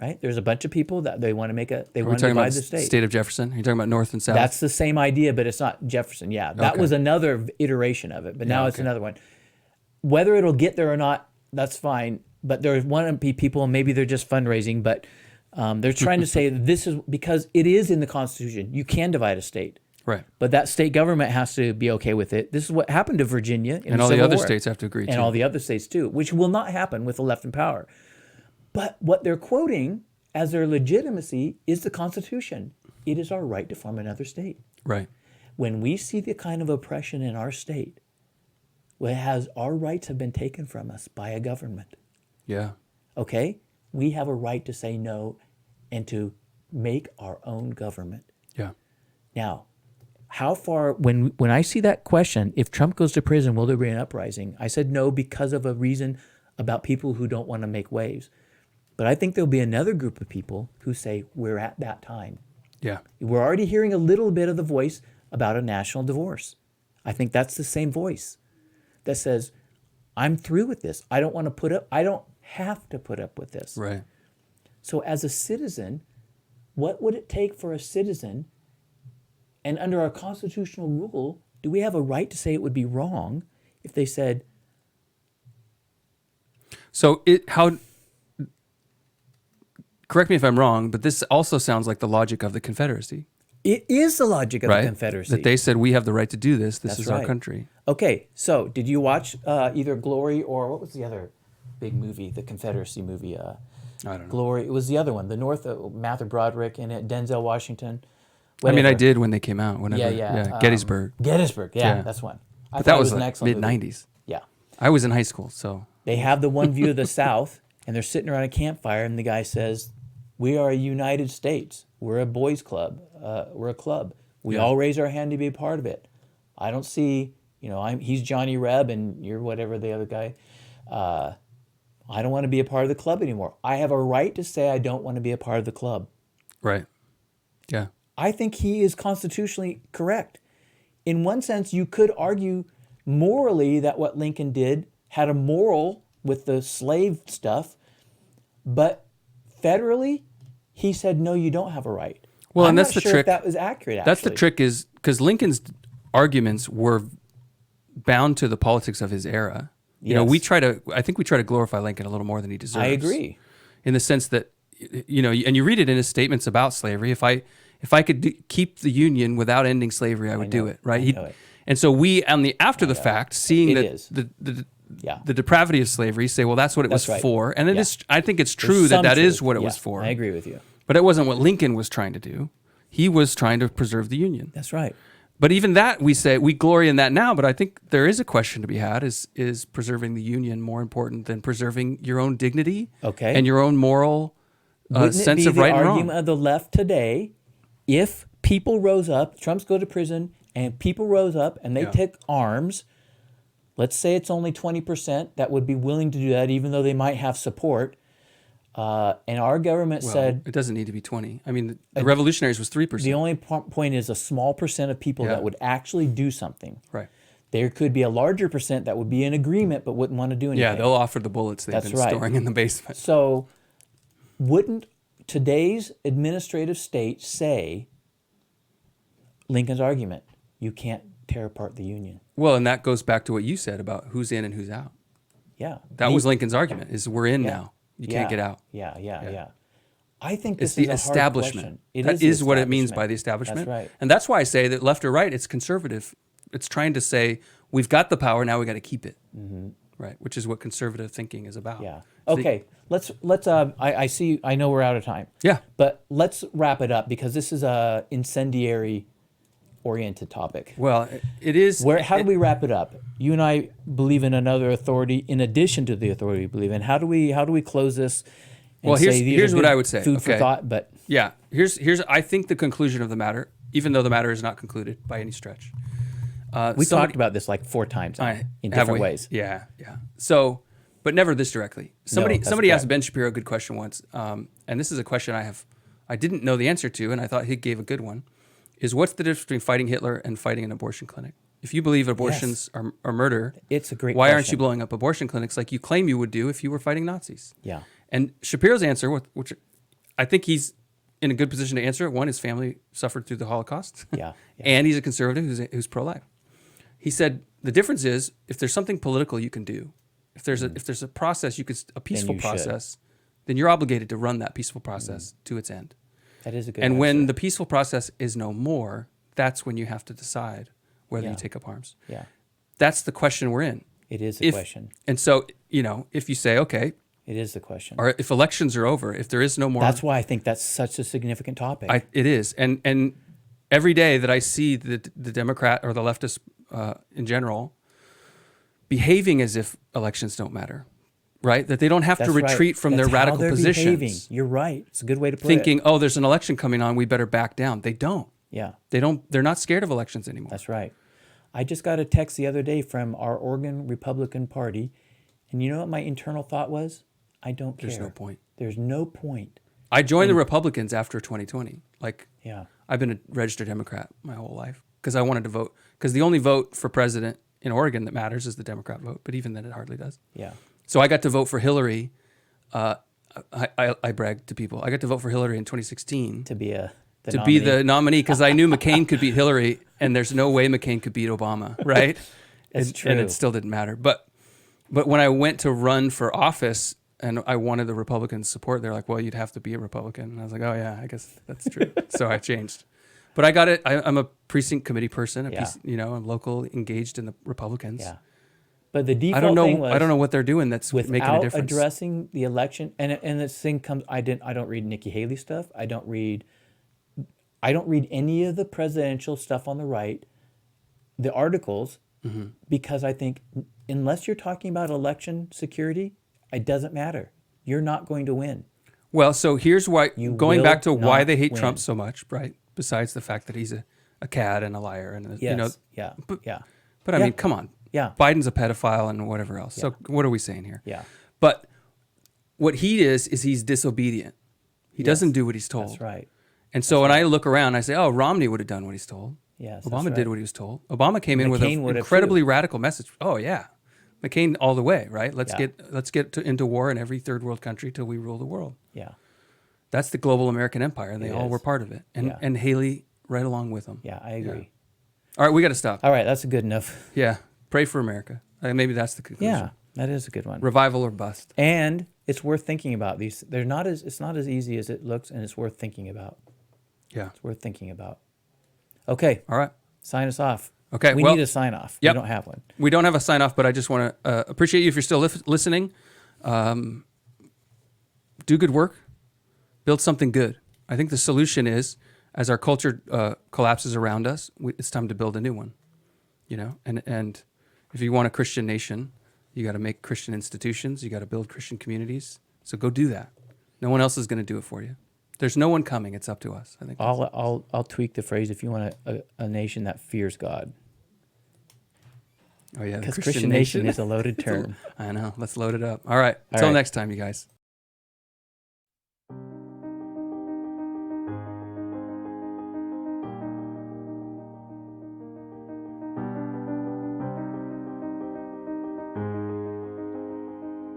right? There's a bunch of people that they want to Are we want to talking divide about the state. state of Jefferson? Are you talking about North and South? That's the same idea, but it's not Jefferson. Yeah, that Okay. was another iteration of it, but now it's okay. another one. Whether it'll get there or not, that's fine. But there want to be people, and maybe they're just fundraising, but they're trying to say this is because it is in the Constitution. You can divide a state, right. but that state government has to be okay with it. This is what happened to Virginia in And the all the Civil other War. states have to agree and too. all the other states too, which will not happen with the left in power. But what they're quoting as their legitimacy is the Constitution. It is our right to form another state. Right. When we see the kind of oppression in our state, where our rights have been taken from us by a government, Yeah. okay? We have a right to say no and to make our own government. Yeah. Now, how far, when I see that question, if Trump goes to prison, will there be an uprising? I said no because of a reason about people who don't want to make waves. But I think there'll be another group of people who say we're at that time. Yeah. We're already hearing a little bit of the voice about a national divorce. I think that's the same voice that says, I'm through with this. I don't have to put up with this. Right. So as a citizen, what would it take for a citizen, and under our constitutional rule, do we have a right to say it would be wrong if they said, So correct me if I'm wrong, but this also sounds like the logic of the Confederacy, it is the logic of right? the Confederacy. That they said, we have the right to do this. This That's is our right. country. Okay, so did you watch either Glory or what was the other big movie, the Confederacy movie? I don't know. Glory, it was the other one, the North, Matthew Broderick in it, Denzel Washington. I mean, I Whatever. did when they came out. Whenever, Yeah. Gettysburg. Gettysburg, Yeah. that's one. I But thought that it was an like excellent movie. mid-90s. Yeah. I was in high school, so. They have the one view of the South, and they're sitting around a campfire, and the guy says, we are a United States. We're a boys' club. We're a club. We all raise our hand to be a part of it. I don't see, he's Johnny Reb, and you're whatever the other guy. I don't want to be a part of the club anymore. I have a right to say I don't want to be a part of the club. Right. Yeah. I think he is constitutionally correct. In one sense, you could argue morally that what Lincoln did had a moral with the slave stuff, but federally, he said, no, you don't have a right. Well, I'm and that's not the sure trick. if that was accurate, actually. That's the trick, is because Lincoln's arguments were bound to the politics of his era. You know, I think we try to glorify Lincoln a little more than he deserves. I agree. In the sense that, and you read it in his statements about slavery. If I could keep the Union without ending slavery, I would do it. Right. I know it. And so we, after the fact, seeing the depravity of slavery, say, well, that's what it was for. And it is. I think it's true that is what it was for. I agree with you. But it wasn't what Lincoln was trying to do. He was trying to preserve the Union. That's right. But even that, we say, we glory in that now, but I think there is a question to be had. Is preserving the Union more important than preserving your own dignity and your own moral sense of right and wrong? Wouldn't it be the argument of the left today if people rose up, Trumps go to prison, and people rose up and they took arms, let's say it's only 20% that would be willing to do that, even though they might have support, and our government said... It doesn't need to be 20. I mean, the revolutionaries was 3%. The only point is a small percent of people that would actually do something. Right. There could be a larger percent that would be in agreement but wouldn't want to do anything. Yeah, they'll offer the bullets they've been storing in the basement. So wouldn't today's administrative state say Lincoln's argument, you can't tear apart the Union? Well, and that goes back to what you said about who's in and who's out. Yeah. That was Lincoln's argument, is we're in now. You can't get out. Yeah. I think It's this the is a hard establishment. question. That is what it means by the establishment. That's right. And that's why I say that left or right, it's conservative. It's trying to say, we've got the power, now we got to keep it. Mm-hmm. Right, which is what conservative thinking is about. Yeah. Okay. Let's. I know we're out of time. Yeah. But let's wrap it up because this is a incendiary oriented topic. Well, it is. How do we wrap it up? You and I believe in another authority in addition to the authority we believe in. How do we close this? Well, here's what I would say. Food for thought, but yeah, here's I think the conclusion of the matter, even though the matter is not concluded by any stretch. We talked about this like 4 times in different ways. Yeah. So, but never this directly. Somebody asked Ben Shapiro a good question once, and this is a question I didn't know the answer to, and I thought he gave a good one. Is what's the difference between fighting Hitler and fighting an abortion clinic? If you believe abortions are murder, it's a great why question. aren't you blowing up abortion clinics like you claim you would do if you were fighting Nazis? Yeah. And Shapiro's answer, which I think he's in a good position to answer, one, his family suffered through the Holocaust. Yeah. And he's a conservative who's pro-life. He said the difference is if there's something political you can do, if there's a process a peaceful process, then you're obligated to run that peaceful process to its end. That is a good And answer. when the peaceful process is no more, that's when you have to decide whether you take up arms. Yeah. That's the question we're in. It is a question. And so, if you say, okay, it is the question. or if elections are over, if there is no more, that's why I think that's such a significant topic. It is. And every day that I see the Democrat or the leftist in general behaving as if elections don't matter, right? That they don't have to retreat from their radical positions. Behaving. You're right. It's a good way to put thinking, it. oh, there's an election coming on, we better back down. They don't. Yeah. They're not scared of elections anymore. That's right. I just got a text the other day from our Oregon Republican Party, and you know what my internal thought was? I don't care. There's no point. There's no point. I joined the Republicans after 2020. Like, Yeah. I've been a registered Democrat my whole life because I wanted to vote. Because the only vote for president in Oregon that matters is the Democrat vote. But even then, it hardly does. Yeah. So I got to vote for Hillary. I bragged to people. I got to vote for Hillary in 2016 To be be the nominee because I knew McCain could beat Hillary, and there's no way McCain could beat Obama, right? It's true. And it still didn't matter. But when I went to run for office and I wanted the Republicans' support, they're like, "Well, you'd have to be a Republican." And I was like, "Oh yeah, I guess that's true." So I changed. But I got it. I'm a precinct committee person. I'm local, engaged in the Republicans. Yeah. But the default I don't know. thing was I don't know what they're doing that's making a without difference. addressing the election, and this thing comes. I don't read Nikki Haley stuff. I don't read any of the presidential stuff on the right, the articles, because I think unless you're talking about election security, it doesn't matter. You're not going to win. Well, so here's why. Going will back to why not they hate win. Trump so much, right? Besides the fact that he's a cad and a liar, and Yes. But I mean, come on. Yeah. Biden's a pedophile and whatever else. So what are we saying here? Yeah. But what he is he's disobedient. He doesn't do what he's told. That's right. And so when I look around, I say, oh, Romney would have done what he's told. Yes. Obama that's did right. what he was told. Obama came in with McCain an would have incredibly radical message. Oh yeah, McCain all the way, right? Let's Yeah. get into war in every third world country till we rule the world. Yeah. That's the global American empire, and they It all is. were part of it. And Yeah. and Haley right along with them. Yeah. I agree. All right, we got to stop. All right. That's good enough. Yeah, pray for America. Maybe that's the conclusion. Yeah. That is a good one. Revival or bust. And it's worth thinking about these. It's not as easy as it looks, and it's worth thinking about. Yeah. It's worth thinking about. Okay. All right. Sign us off. Okay, We well- need a sign off. Yep. We don't have one. We don't have a sign off, but I just want to appreciate you if you're still listening. Do good work. Build something good. I think the solution is, as our culture collapses around us, it's time to build a new one. And if you want a Christian nation, you got to make Christian institutions. You got to build Christian communities. So go do that. No one else is going to do it for you. There's no one coming. It's up to us. I think. I'll tweak the phrase if you want a nation that fears God. Oh yeah, the Because Christian nation is a loaded term. I know. Let's load it up. All right. Until right. next time, you guys.